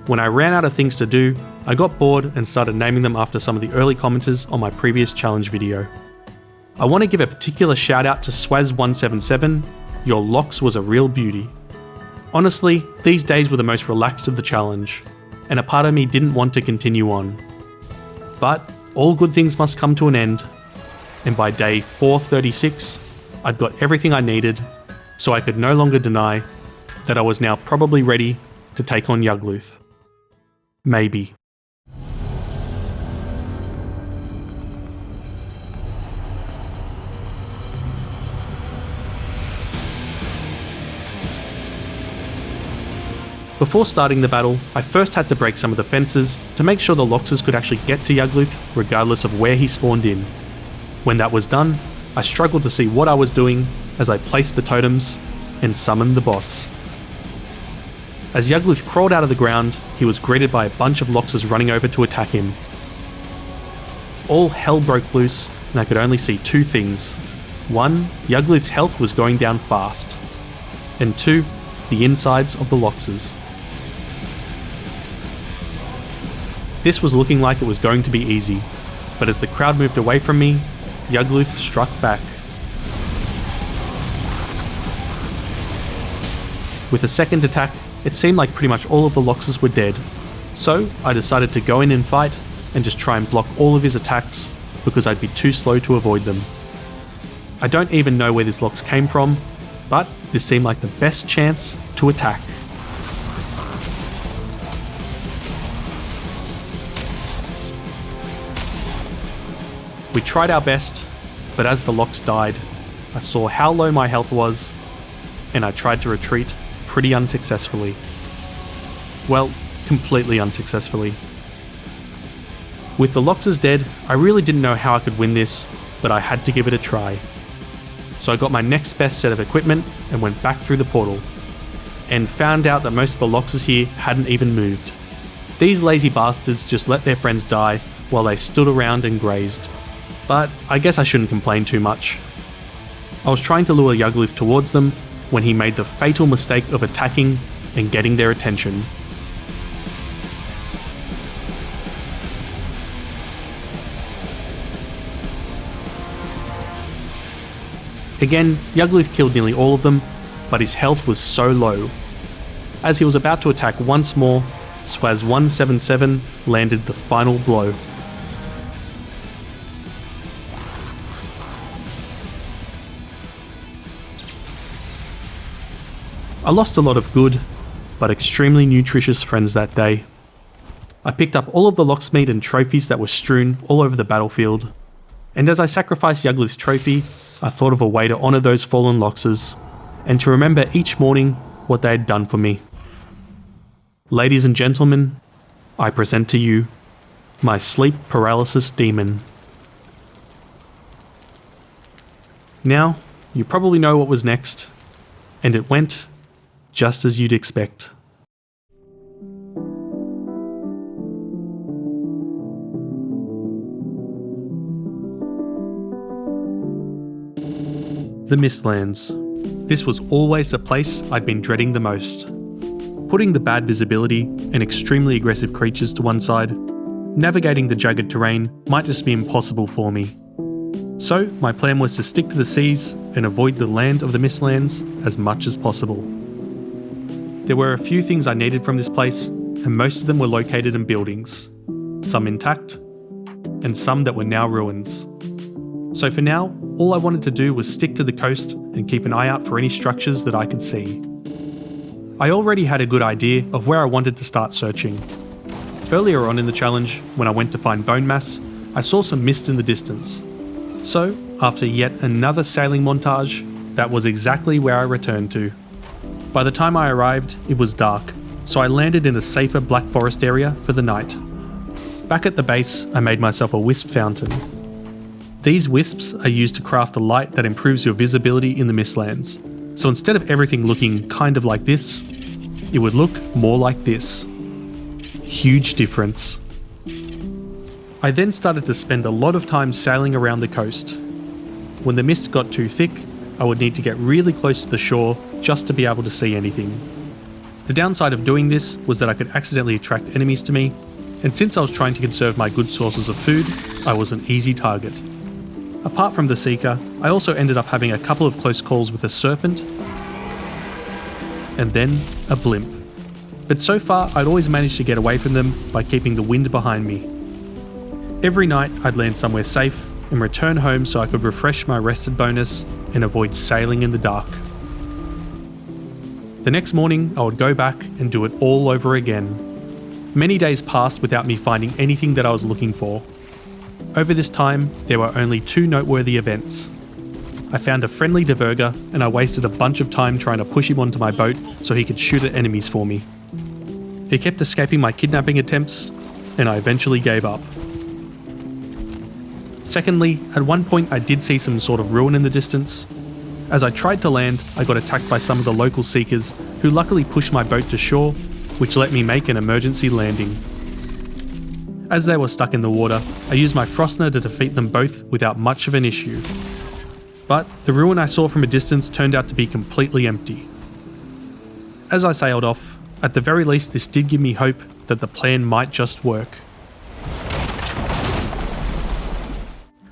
When I ran out of things to do, I got bored and started naming them after some of the early commenters on my previous challenge video. I want to give a particular shout out to Swaz177, your Lox was a real beauty. Honestly, these days were the most relaxed of the challenge, and a part of me didn't want to continue on. But all good things must come to an end, and by day 436, I'd got everything I needed, so I could no longer deny that I was now probably ready to take on Yagluth. Maybe. Before starting the battle, I first had to break some of the fences to make sure the Loxes could actually get to Yagluth regardless of where he spawned in. When that was done, I struggled to see what I was doing as I placed the totems and summoned the boss. As Yagluth crawled out of the ground, he was greeted by a bunch of Loxes running over to attack him. All hell broke loose, and I could only see 2 things. 1, Yagluth's health was going down fast, and 2, the insides of the Loxes. This was looking like it was going to be easy, but as the crowd moved away from me, Yagluth struck back. With a second attack, it seemed like pretty much all of the Loxes were dead, so I decided to go in and fight and just try and block all of his attacks because I'd be too slow to avoid them. I don't even know where this Lox came from, but this seemed like the best chance to attack. We tried our best, but as the Lox died, I saw how low my health was, and I tried to retreat pretty unsuccessfully. Well, completely unsuccessfully. With the Loxes dead, I really didn't know how I could win this, but I had to give it a try. So I got my next best set of equipment and went back through the portal, and found out that most of the Loxes here hadn't even moved. These lazy bastards just let their friends die while they stood around and grazed. But I guess I shouldn't complain too much. I was trying to lure Yagluth towards them when he made the fatal mistake of attacking and getting their attention. Again, Yagluth killed nearly all of them, but his health was so low. As he was about to attack once more, Swaz177 landed the final blow. I lost a lot of good, but extremely nutritious friends that day. I picked up all of the locksmeat and trophies that were strewn all over the battlefield, and as I sacrificed Yagluth's trophy, I thought of a way to honour those fallen Loxes, and to remember each morning what they had done for me. Ladies and gentlemen, I present to you my sleep paralysis demon. Now, you probably know what was next, and it went just as you'd expect. The Mistlands. This was always the place I'd been dreading the most. Putting the bad visibility and extremely aggressive creatures to one side, navigating the jagged terrain might just be impossible for me. So my plan was to stick to the seas and avoid the land of the Mistlands as much as possible. There were a few things I needed from this place, and most of them were located in buildings, some intact, and some that were now ruins. So for now, all I wanted to do was stick to the coast and keep an eye out for any structures that I could see. I already had a good idea of where I wanted to start searching. Earlier on in the challenge, when I went to find Bonemass, I saw some mist in the distance. So, after yet another sailing montage, that was exactly where I returned to. By the time I arrived, it was dark, so I landed in a safer Black Forest area for the night. Back at the base, I made myself a wisp fountain. These wisps are used to craft a light that improves your visibility in the Mistlands. So instead of everything looking kind of like this, it would look more like this. Huge difference. I then started to spend a lot of time sailing around the coast. When the mist got too thick, I would need to get really close to the shore just to be able to see anything. The downside of doing this was that I could accidentally attract enemies to me, and since I was trying to conserve my good sources of food, I was an easy target. Apart from the Seeker, I also ended up having a couple of close calls with a serpent, and then a blimp. But so far, I'd always managed to get away from them by keeping the wind behind me. Every night, I'd land somewhere safe and return home so I could refresh my rested bonus and avoid sailing in the dark. The next morning, I would go back and do it all over again. Many days passed without me finding anything that I was looking for. Over this time, there were only 2 noteworthy events. I found a friendly diverger, and I wasted a bunch of time trying to push him onto my boat so he could shoot at enemies for me. He kept escaping my kidnapping attempts, and I eventually gave up. Secondly, at one point I did see some sort of ruin in the distance. As I tried to land, I got attacked by some of the local seekers, who luckily pushed my boat to shore, which let me make an emergency landing. As they were stuck in the water, I used my Frostner to defeat them both without much of an issue. But the ruin I saw from a distance turned out to be completely empty. As I sailed off, at the very least this did give me hope that the plan might just work.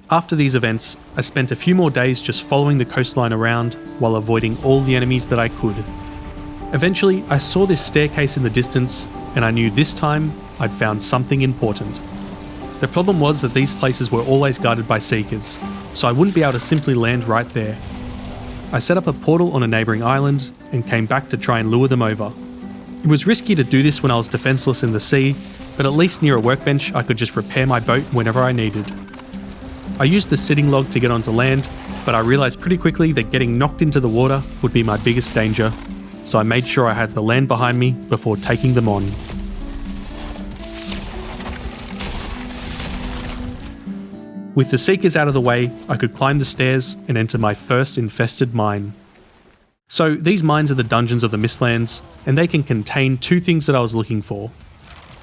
After these events, I spent a few more days just following the coastline around while avoiding all the enemies that I could. Eventually, I saw this staircase in the distance, and I knew this time I'd found something important. The problem was that these places were always guarded by seekers, so I wouldn't be able to simply land right there. I set up a portal on a neighbouring island and came back to try and lure them over. It was risky to do this when I was defenceless in the sea, but at least near a workbench I could just repair my boat whenever I needed. I used the sitting log to get onto land, but I realised pretty quickly that getting knocked into the water would be my biggest danger, so I made sure I had the land behind me before taking them on. With the seekers out of the way, I could climb the stairs and enter my first infested mine. So these mines are the dungeons of the Mistlands, and they can contain 2 things that I was looking for.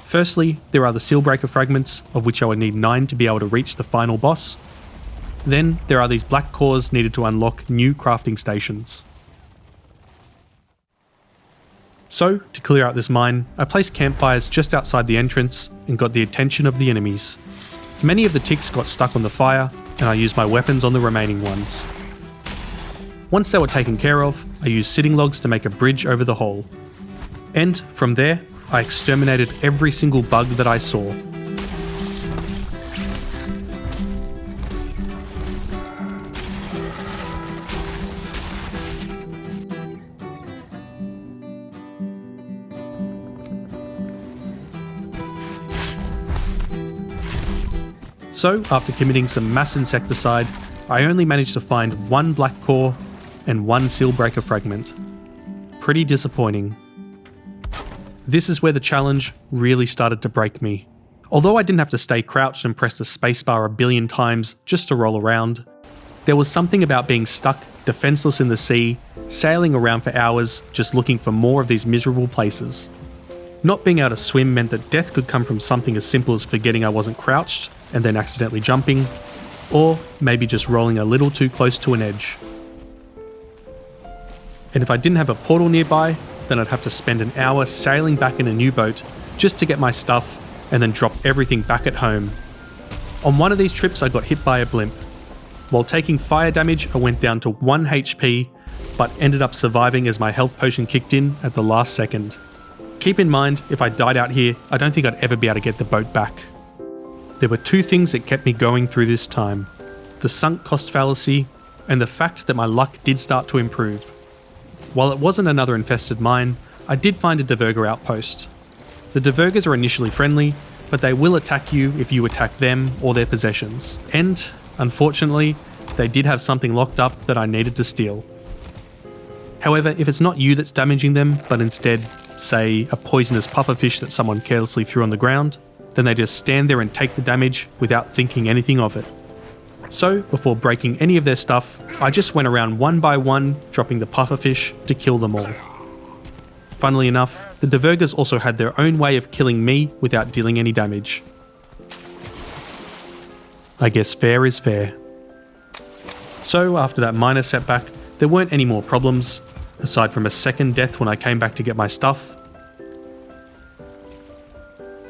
Firstly, there are the Sealbreaker fragments, of which I would need 9 to be able to reach the final boss. Then there are these black cores needed to unlock new crafting stations. So, to clear out this mine, I placed campfires just outside the entrance and got the attention of the enemies. Many of the ticks got stuck on the fire, and I used my weapons on the remaining ones. Once they were taken care of, I used sitting logs to make a bridge over the hole. And, from there, I exterminated every single bug that I saw. So, after committing some mass insecticide, I only managed to find 1 black core and 1 seal breaker fragment. Pretty disappointing. This is where the challenge really started to break me. Although I didn't have to stay crouched and press the spacebar a billion times just to roll around, there was something about being stuck, defenseless in the sea, sailing around for hours, just looking for more of these miserable places. Not being able to swim meant that death could come from something as simple as forgetting I wasn't crouched and then accidentally jumping, or maybe just rolling a little too close to an edge. And if I didn't have a portal nearby, then I'd have to spend an hour sailing back in a new boat just to get my stuff and then drop everything back at home. On one of these trips I got hit by a blimp. While taking fire damage, I went down to 1 HP, but ended up surviving as my health potion kicked in at the last second. Keep in mind, if I died out here, I don't think I'd ever be able to get the boat back. There were 2 things that kept me going through this time: the sunk cost fallacy and the fact that my luck did start to improve. While it wasn't another infested mine, I did find a Diverger outpost. The Divergers are initially friendly, but they will attack you if you attack them or their possessions. And, unfortunately, they did have something locked up that I needed to steal. However, if it's not you that's damaging them, but instead, say, a poisonous pufferfish that someone carelessly threw on the ground, then they just stand there and take the damage without thinking anything of it. So, before breaking any of their stuff, I just went around one by one, dropping the pufferfish to kill them all. Funnily enough, the Divergers also had their own way of killing me without dealing any damage. I guess fair is fair. So, after that minor setback, there weren't any more problems, aside from a second death when I came back to get my stuff,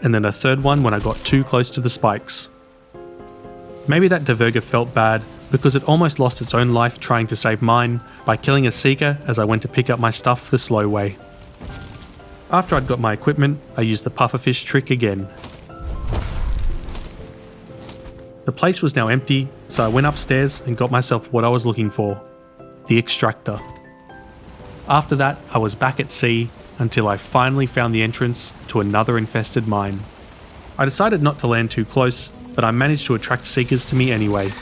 and then a third one when I got too close to the spikes. Maybe that Diverger felt bad because it almost lost its own life trying to save mine by killing a Seeker as I went to pick up my stuff the slow way. After I'd got my equipment, I used the pufferfish trick again. The place was now empty, so I went upstairs and got myself what I was looking for: the extractor. After that, I was back at sea until I finally found the entrance to another infested mine. I decided not to land too close, but I managed to attract Seekers to me anyway.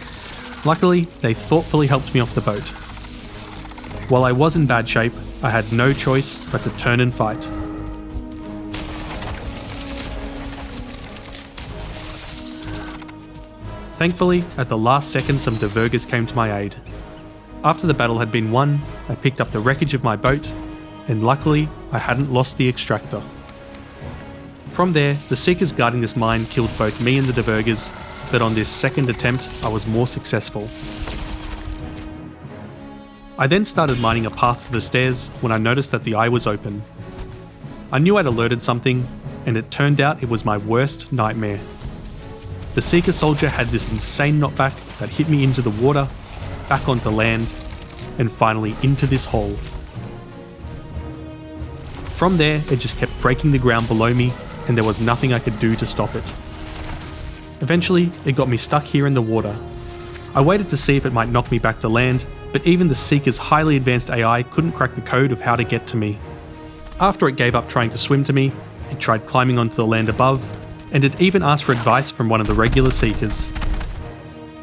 Luckily, they thoughtfully helped me off the boat. While I was in bad shape, I had no choice but to turn and fight. Thankfully, at the last second some Divergers came to my aid. After the battle had been won, I picked up the wreckage of my boat, and luckily, I hadn't lost the extractor. From there, the Seekers guarding this mine killed both me and the Divergers, but on this second attempt, I was more successful. I then started mining a path to the stairs when I noticed that the eye was open. I knew I'd alerted something, and it turned out it was my worst nightmare. The Seeker soldier had this insane knockback that hit me into the water, back onto land, and finally into this hole. From there, it just kept breaking the ground below me, and there was nothing I could do to stop it. Eventually, it got me stuck here in the water. I waited to see if it might knock me back to land, but even the Seeker's highly advanced AI couldn't crack the code of how to get to me. After it gave up trying to swim to me, it tried climbing onto the land above, and it even asked for advice from one of the regular Seekers.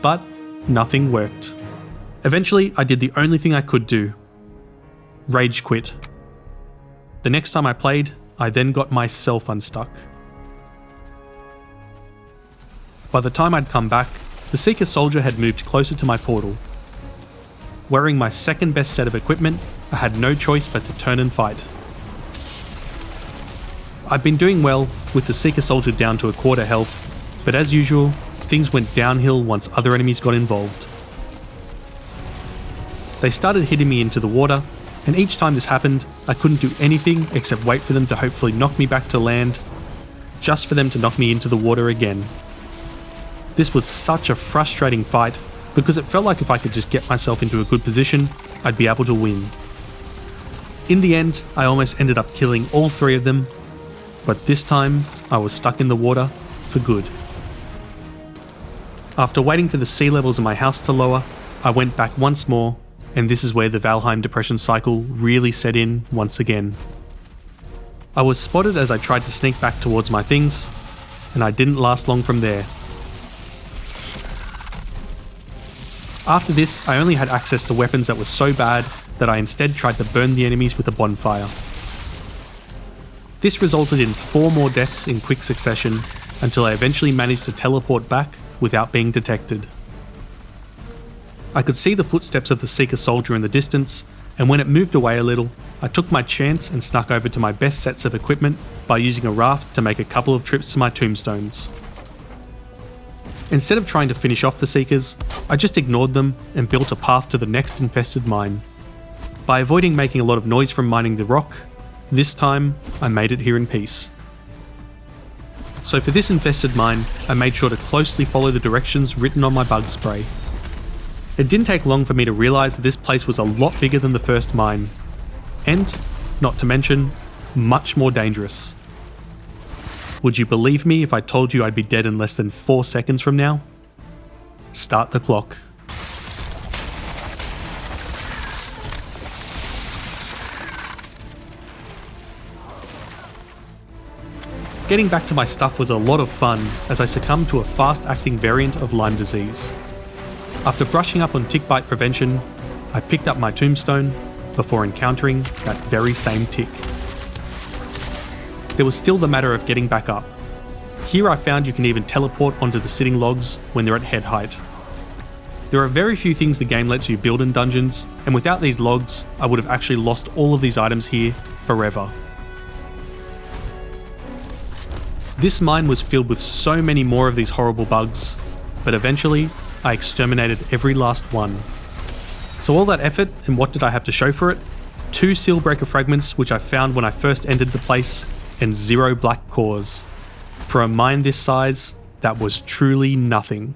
But nothing worked. Eventually, I did the only thing I could do: rage quit. The next time I played, I then got myself unstuck. By the time I'd come back, the Seeker soldier had moved closer to my portal. Wearing my second best set of equipment, I had no choice but to turn and fight. I'd been doing well, with the Seeker soldier down to a quarter health, but as usual, things went downhill once other enemies got involved. They started hitting me into the water, and each time this happened, I couldn't do anything except wait for them to hopefully knock me back to land, just for them to knock me into the water again. This was such a frustrating fight, because it felt like if I could just get myself into a good position, I'd be able to win. In the end, I almost ended up killing all 3 of them, but this time, I was stuck in the water for good. After waiting for the sea levels in my house to lower, I went back once more, and this is where the Valheim depression cycle really set in once again. I was spotted as I tried to sneak back towards my things, and I didn't last long from there. After this, I only had access to weapons that were so bad that I instead tried to burn the enemies with a bonfire. This resulted in 4 more deaths in quick succession until I eventually managed to teleport back without being detected. I could see the footsteps of the Seeker soldier in the distance, and when it moved away a little, I took my chance and snuck over to my best sets of equipment by using a raft to make a couple of trips to my tombstones. Instead of trying to finish off the Seekers, I just ignored them and built a path to the next infested mine. By avoiding making a lot of noise from mining the rock, this time I made it here in peace. So for this infested mine, I made sure to closely follow the directions written on my bug spray. It didn't take long for me to realise that this place was a lot bigger than the first mine, and, not to mention, much more dangerous. Would you believe me if I told you I'd be dead in less than 4 seconds from now? Start the clock. Getting back to my stuff was a lot of fun as I succumbed to a fast-acting variant of Lyme disease. After brushing up on tick bite prevention, I picked up my tombstone before encountering that very same tick. There was still the matter of getting back up. Here I found you can even teleport onto the sitting logs when they're at head height. There are very few things the game lets you build in dungeons, and without these logs, I would have actually lost all of these items here forever. This mine was filled with so many more of these horrible bugs, but eventually I exterminated every last one. So all that effort, and what did I have to show for it? 2 Sealbreaker fragments which I found when I first entered the place, and 0 black cores. For a mine this size, that was truly nothing.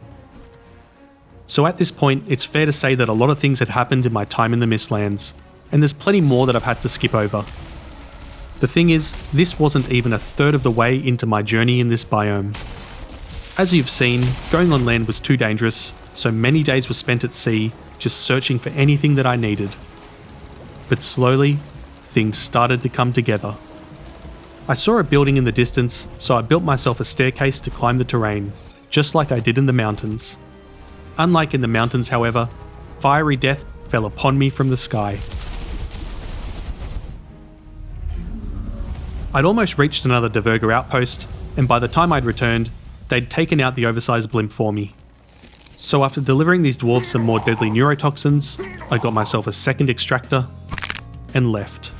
So at this point, it's fair to say that a lot of things had happened in my time in the Mistlands, and there's plenty more that I've had to skip over. The thing is, this wasn't even a third of the way into my journey in this biome. As you've seen, going on land was too dangerous, so many days were spent at sea, just searching for anything that I needed. But slowly, things started to come together. I saw a building in the distance, so I built myself a staircase to climb the terrain, just like I did in the mountains. Unlike in the mountains, however, fiery death fell upon me from the sky. I'd almost reached another Diverger outpost, and by the time I'd returned, they'd taken out the oversized blimp for me. So after delivering these dwarves some more deadly neurotoxins, I got myself a second extractor and left.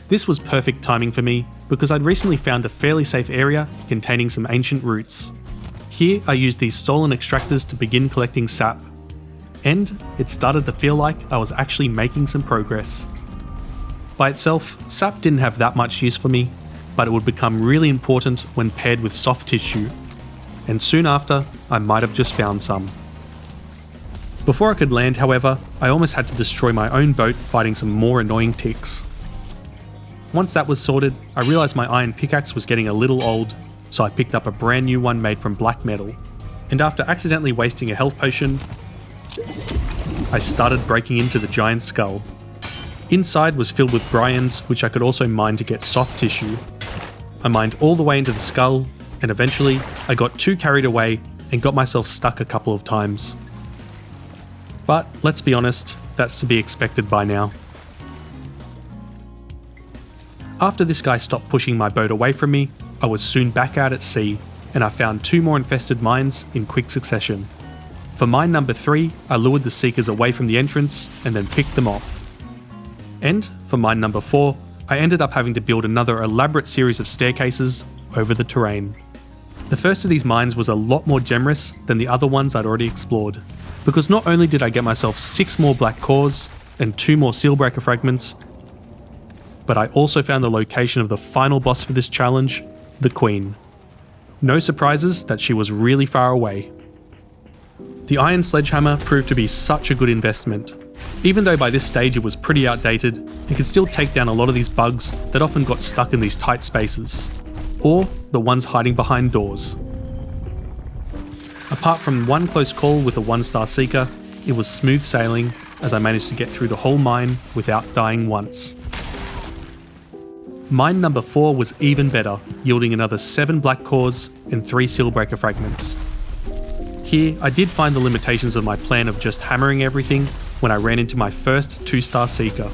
This was perfect timing for me because I'd recently found a fairly safe area containing some ancient roots. Here I used these stolen extractors to begin collecting sap, and it started to feel like I was actually making some progress. By itself, sap didn't have that much use for me, but it would become really important when paired with soft tissue, and soon after, I might have just found some. Before I could land, however, I almost had to destroy my own boat fighting some more annoying ticks. Once that was sorted, I realised my iron pickaxe was getting a little old, so I picked up a brand new one made from black metal, and after accidentally wasting a health potion, I started breaking into the giant skull. Inside was filled with Brians, which I could also mine to get soft tissue. I mined all the way into the skull, and eventually I got too carried away and got myself stuck a couple of times. But let's be honest, that's to be expected by now. After this guy stopped pushing my boat away from me, I was soon back out at sea, and I found 2 more infested mines in quick succession. For mine number 3, I lured the Seekers away from the entrance and then picked them off. And for mine number 4, I ended up having to build another elaborate series of staircases over the terrain. The first of these mines was a lot more generous than the other ones I'd already explored, because not only did I get myself 6 more black cores and 2 more Sealbreaker fragments, but I also found the location of the final boss for this challenge, the Queen. No surprises that she was really far away. The iron sledgehammer proved to be such a good investment. Even though by this stage it was pretty outdated, it could still take down a lot of these bugs that often got stuck in these tight spaces, or the ones hiding behind doors. Apart from one close call with a 1-star Seeker, it was smooth sailing as I managed to get through the whole mine without dying once. Mine number 4 was even better, yielding another 7 black cores and 3 Sealbreaker fragments. Here, I did find the limitations of my plan of just hammering everything when I ran into my first 2-star Seeker.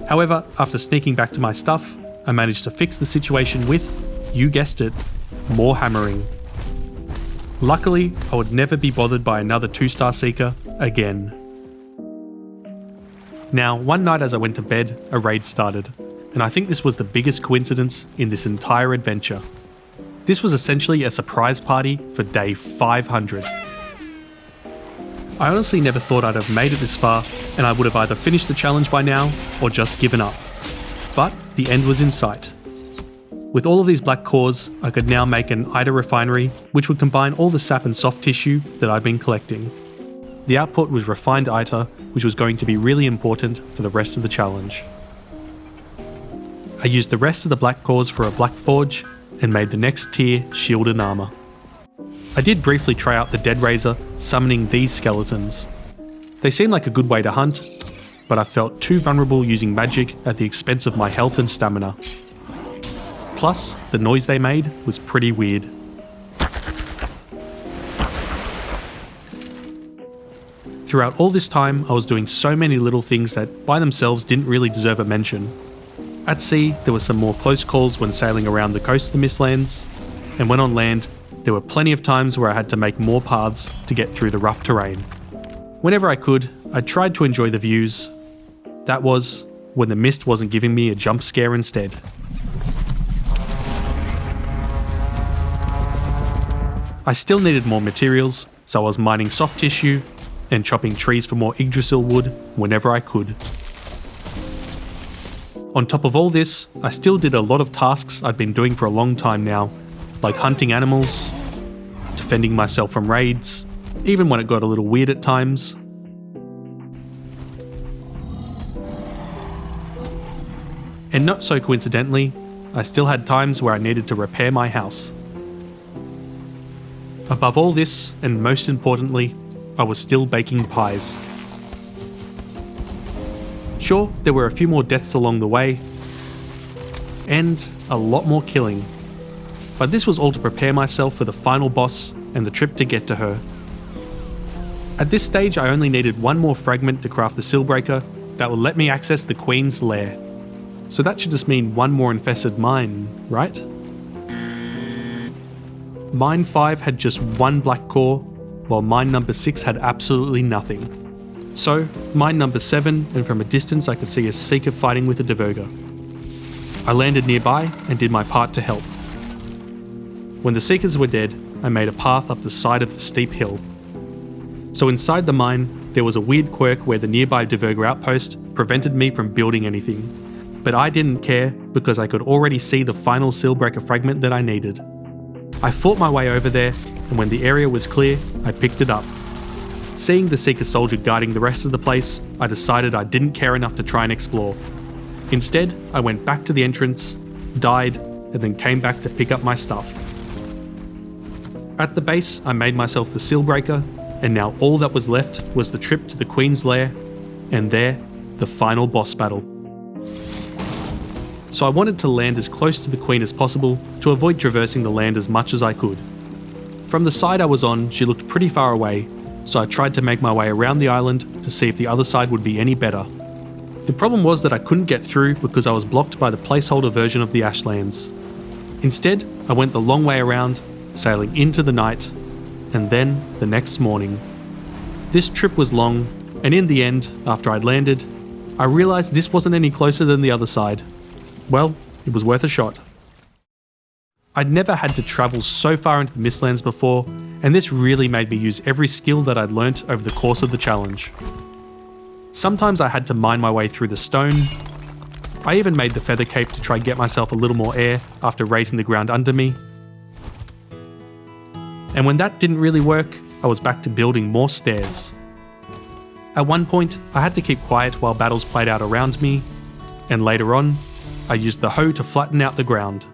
However, after sneaking back to my stuff, I managed to fix the situation with, you guessed it, more hammering. Luckily, I would never be bothered by another 2-star Seeker again. Now, one night as I went to bed, a raid started, and I think this was the biggest coincidence in this entire adventure. This was essentially a surprise party for day 500. I honestly never thought I'd have made it this far, and I would have either finished the challenge by now or just given up. But the end was in sight. With all of these black cores, I could now make an Eikthyr refinery, which would combine all the sap and soft tissue that I've been collecting. The output was refined Eikthyr, which was going to be really important for the rest of the challenge. I used the rest of the black cores for a black forge, and made the next tier shield and armour. I did briefly try out the Dead Razor, summoning these skeletons. They seemed like a good way to hunt, but I felt too vulnerable using magic at the expense of my health and stamina. Plus, the noise they made was pretty weird. Throughout all this time, I was doing so many little things that by themselves didn't really deserve a mention. At sea, there were some more close calls when sailing around the coast of the Mistlands, and when on land, there were plenty of times where I had to make more paths to get through the rough terrain. Whenever I could, I tried to enjoy the views. That was when the mist wasn't giving me a jump scare instead. I still needed more materials, so I was mining soft tissue and chopping trees for more Yggdrasil wood whenever I could. On top of all this, I still did a lot of tasks I'd been doing for a long time now, like hunting animals, defending myself from raids, even when it got a little weird at times. And not so coincidentally, I still had times where I needed to repair my house. Above all this, and most importantly, I was still baking pies. Sure, there were a few more deaths along the way, and a lot more killing, but this was all to prepare myself for the final boss and the trip to get to her. At this stage, I only needed one more fragment to craft the Sealbreaker that would let me access the Queen's lair. So that should just mean one more infested mine, right? Mine 5 had just one black core, while mine number 6 had absolutely nothing. So, mine number 7, and from a distance I could see a Seeker fighting with a Diverger. I landed nearby and did my part to help. When the Seekers were dead, I made a path up the side of the steep hill. So inside the mine, there was a weird quirk where the nearby Diverger outpost prevented me from building anything. But I didn't care because I could already see the final Sealbreaker fragment that I needed. I fought my way over there, and when the area was clear, I picked it up. Seeing the Seeker soldier guarding the rest of the place, I decided I didn't care enough to try and explore. Instead, I went back to the entrance, died, and then came back to pick up my stuff. At the base, I made myself the Sealbreaker, and now all that was left was the trip to the Queen's lair, and there, the final boss battle. So I wanted to land as close to the Queen as possible to avoid traversing the land as much as I could. From the side I was on, she looked pretty far away, so I tried to make my way around the island to see if the other side would be any better. The problem was that I couldn't get through because I was blocked by the placeholder version of the Ashlands. Instead, I went the long way around, sailing into the night, and then the next morning. This trip was long, and in the end, after I'd landed, I realised this wasn't any closer than the other side. Well, it was worth a shot. I'd never had to travel so far into the Mistlands before, and this really made me use every skill that I'd learnt over the course of the challenge. Sometimes I had to mine my way through the stone. I even made the feather cape to try and get myself a little more air after raising the ground under me. And when that didn't really work, I was back to building more stairs. At one point, I had to keep quiet while battles played out around me, and later on, I used the hoe to flatten out the ground.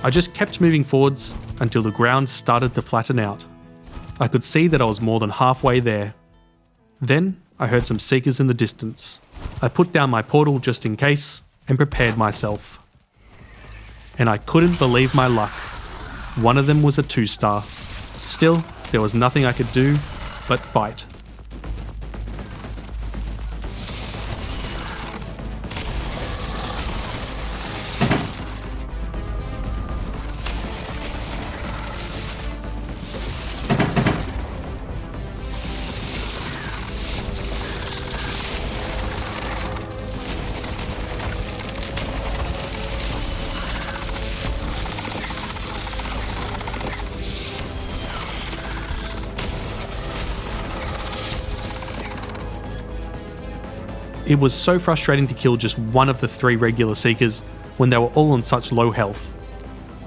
I just kept moving forwards until the ground started to flatten out. I could see that I was more than halfway there. Then I heard some Seekers in the distance. I put down my portal just in case and prepared myself. And I couldn't believe my luck. One of them was a 2-star. Still, there was nothing I could do but fight. It was so frustrating to kill just one of the 3 regular Seekers when they were all on such low health.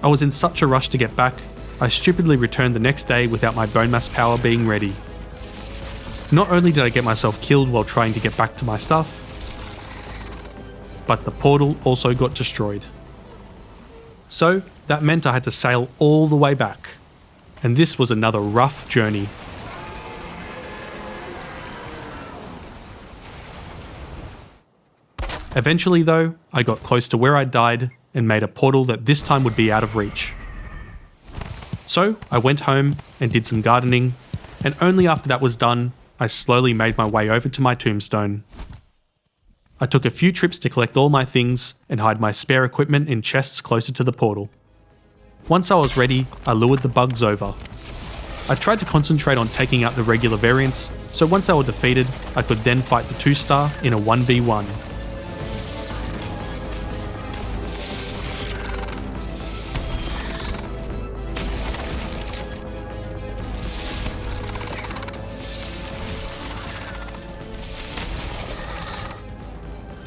I was in such a rush to get back, I stupidly returned the next day without my Bonemass power being ready. Not only did I get myself killed while trying to get back to my stuff, but the portal also got destroyed. So that meant I had to sail all the way back, and this was another rough journey. Eventually though, I got close to where I died and made a portal that this time would be out of reach. So I went home and did some gardening, and only after that was done, I slowly made my way over to my tombstone. I took a few trips to collect all my things and hide my spare equipment in chests closer to the portal. Once I was ready, I lured the bugs over. I tried to concentrate on taking out the regular variants, so once they were defeated, I could then fight the 2-star in a 1v1.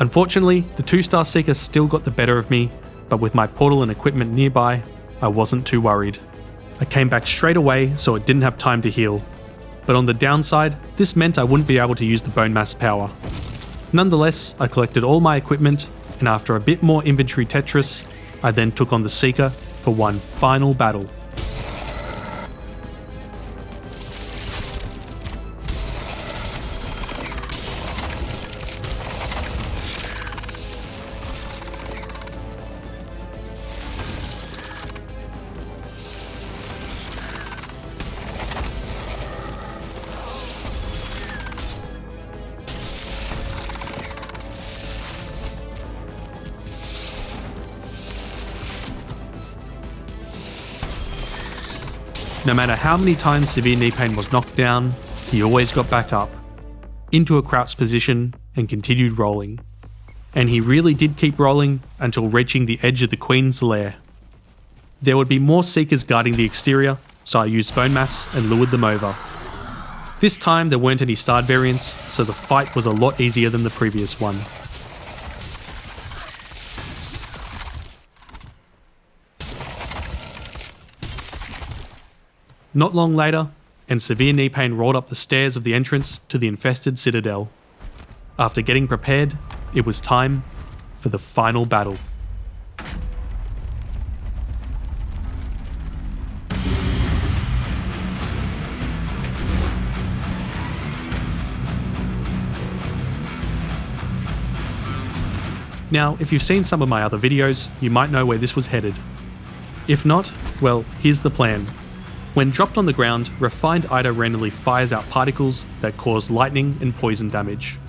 Unfortunately, the 2-star Seeker still got the better of me, but with my portal and equipment nearby, I wasn't too worried. I came back straight away so it didn't have time to heal. But on the downside, this meant I wouldn't be able to use the Bonemass power. Nonetheless, I collected all my equipment, and after a bit more inventory Tetris, I then took on the Seeker for one final battle. No matter how many times Severe Knee Pain was knocked down, he always got back up, into a crouched position, and continued rolling. And he really did keep rolling until reaching the edge of the Queen's lair. There would be more Seekers guarding the exterior, so I used Bonemass and lured them over. This time there weren't any starred variants, so the fight was a lot easier than the previous one. Not long later, and Severe Knee Pain rolled up the stairs of the entrance to the infested citadel. After getting prepared, it was time for the final battle. Now, if you've seen some of my other videos, you might know where this was headed. If not, well, here's the plan. When dropped on the ground, Refined Ida randomly fires out particles that cause lightning and poison damage.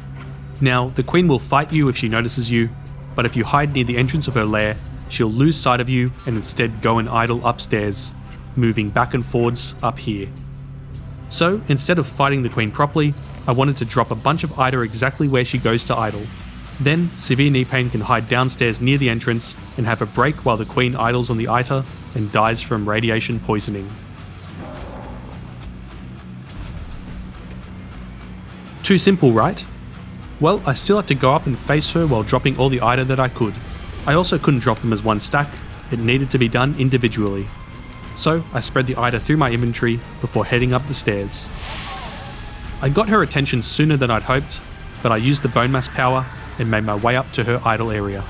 Now, the Queen will fight you if she notices you, but if you hide near the entrance of her lair, she'll lose sight of you and instead go and idle upstairs, moving back and forwards up here. So, instead of fighting the Queen properly, I wanted to drop a bunch of Ida exactly where she goes to idle. Then, Severe Knee Pain can hide downstairs near the entrance and have a break while the Queen idles on the Ida and dies from radiation poisoning. Too simple, right? Well, I still had to go up and face her while dropping all the Ida that I could. I also couldn't drop them as one stack, it needed to be done individually. So I spread the Ida through my inventory before heading up the stairs. I got her attention sooner than I'd hoped, but I used the Bonemass power and made my way up to her idle area.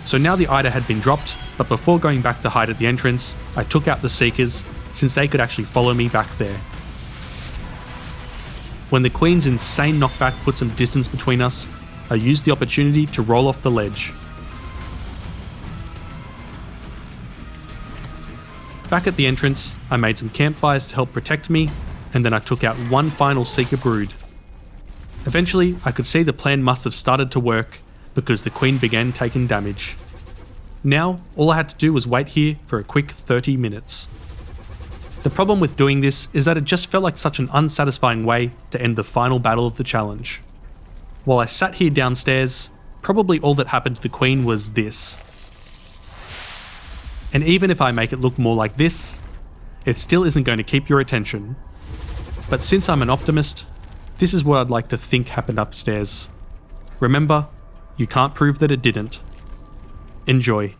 So now the Eikthyr had been dropped, but before going back to hide at the entrance, I took out the Seekers, since they could actually follow me back there. When the Queen's insane knockback put some distance between us, I used the opportunity to roll off the ledge. Back at the entrance, I made some campfires to help protect me, and then I took out one final Seeker brood. Eventually, I could see the plan must have started to work, because the Queen began taking damage. Now, all I had to do was wait here for a quick 30 minutes. The problem with doing this is that it just felt like such an unsatisfying way to end the final battle of the challenge. While I sat here downstairs, probably all that happened to the Queen was this. And even if I make it look more like this, it still isn't going to keep your attention. But since I'm an optimist, this is what I'd like to think happened upstairs. Remember, you can't prove that it didn't. Enjoy.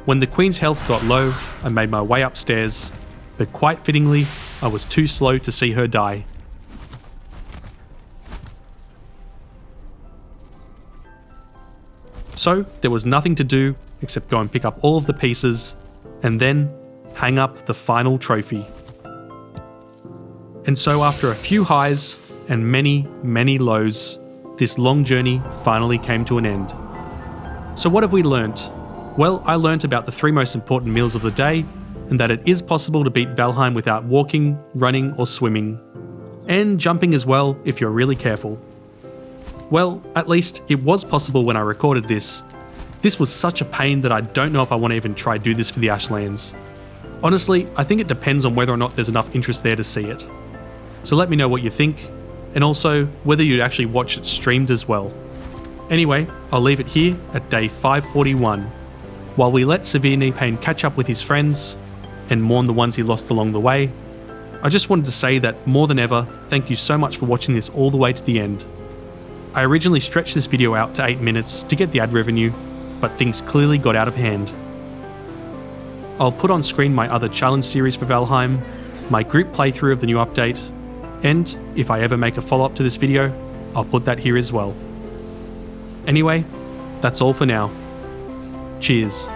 When the Queen's health got low, I made my way upstairs, but quite fittingly, I was too slow to see her die. So there was nothing to do except go and pick up all of the pieces, and then hang up the final trophy. And so after a few highs and many, many lows, this long journey finally came to an end. So what have we learnt? Well, I learnt about the 3 most important meals of the day, and that it is possible to beat Valheim without walking, running or swimming. And jumping as well if you're really careful. Well, at least it was possible when I recorded this. This was such a pain that I don't know if I want to even try do this for the Ashlands. Honestly, I think it depends on whether or not there's enough interest there to see it. So let me know what you think, and also whether you'd actually watch it streamed as well. Anyway, I'll leave it here at day 541. While we let Severe Knee Pain catch up with his friends, and mourn the ones he lost along the way, I just wanted to say that more than ever, thank you so much for watching this all the way to the end. I originally stretched this video out to 8 minutes to get the ad revenue, but things clearly got out of hand. I'll put on screen my other challenge series for Valheim, my group playthrough of the new update, and if I ever make a follow-up to this video, I'll put that here as well. Anyway, that's all for now. Cheers.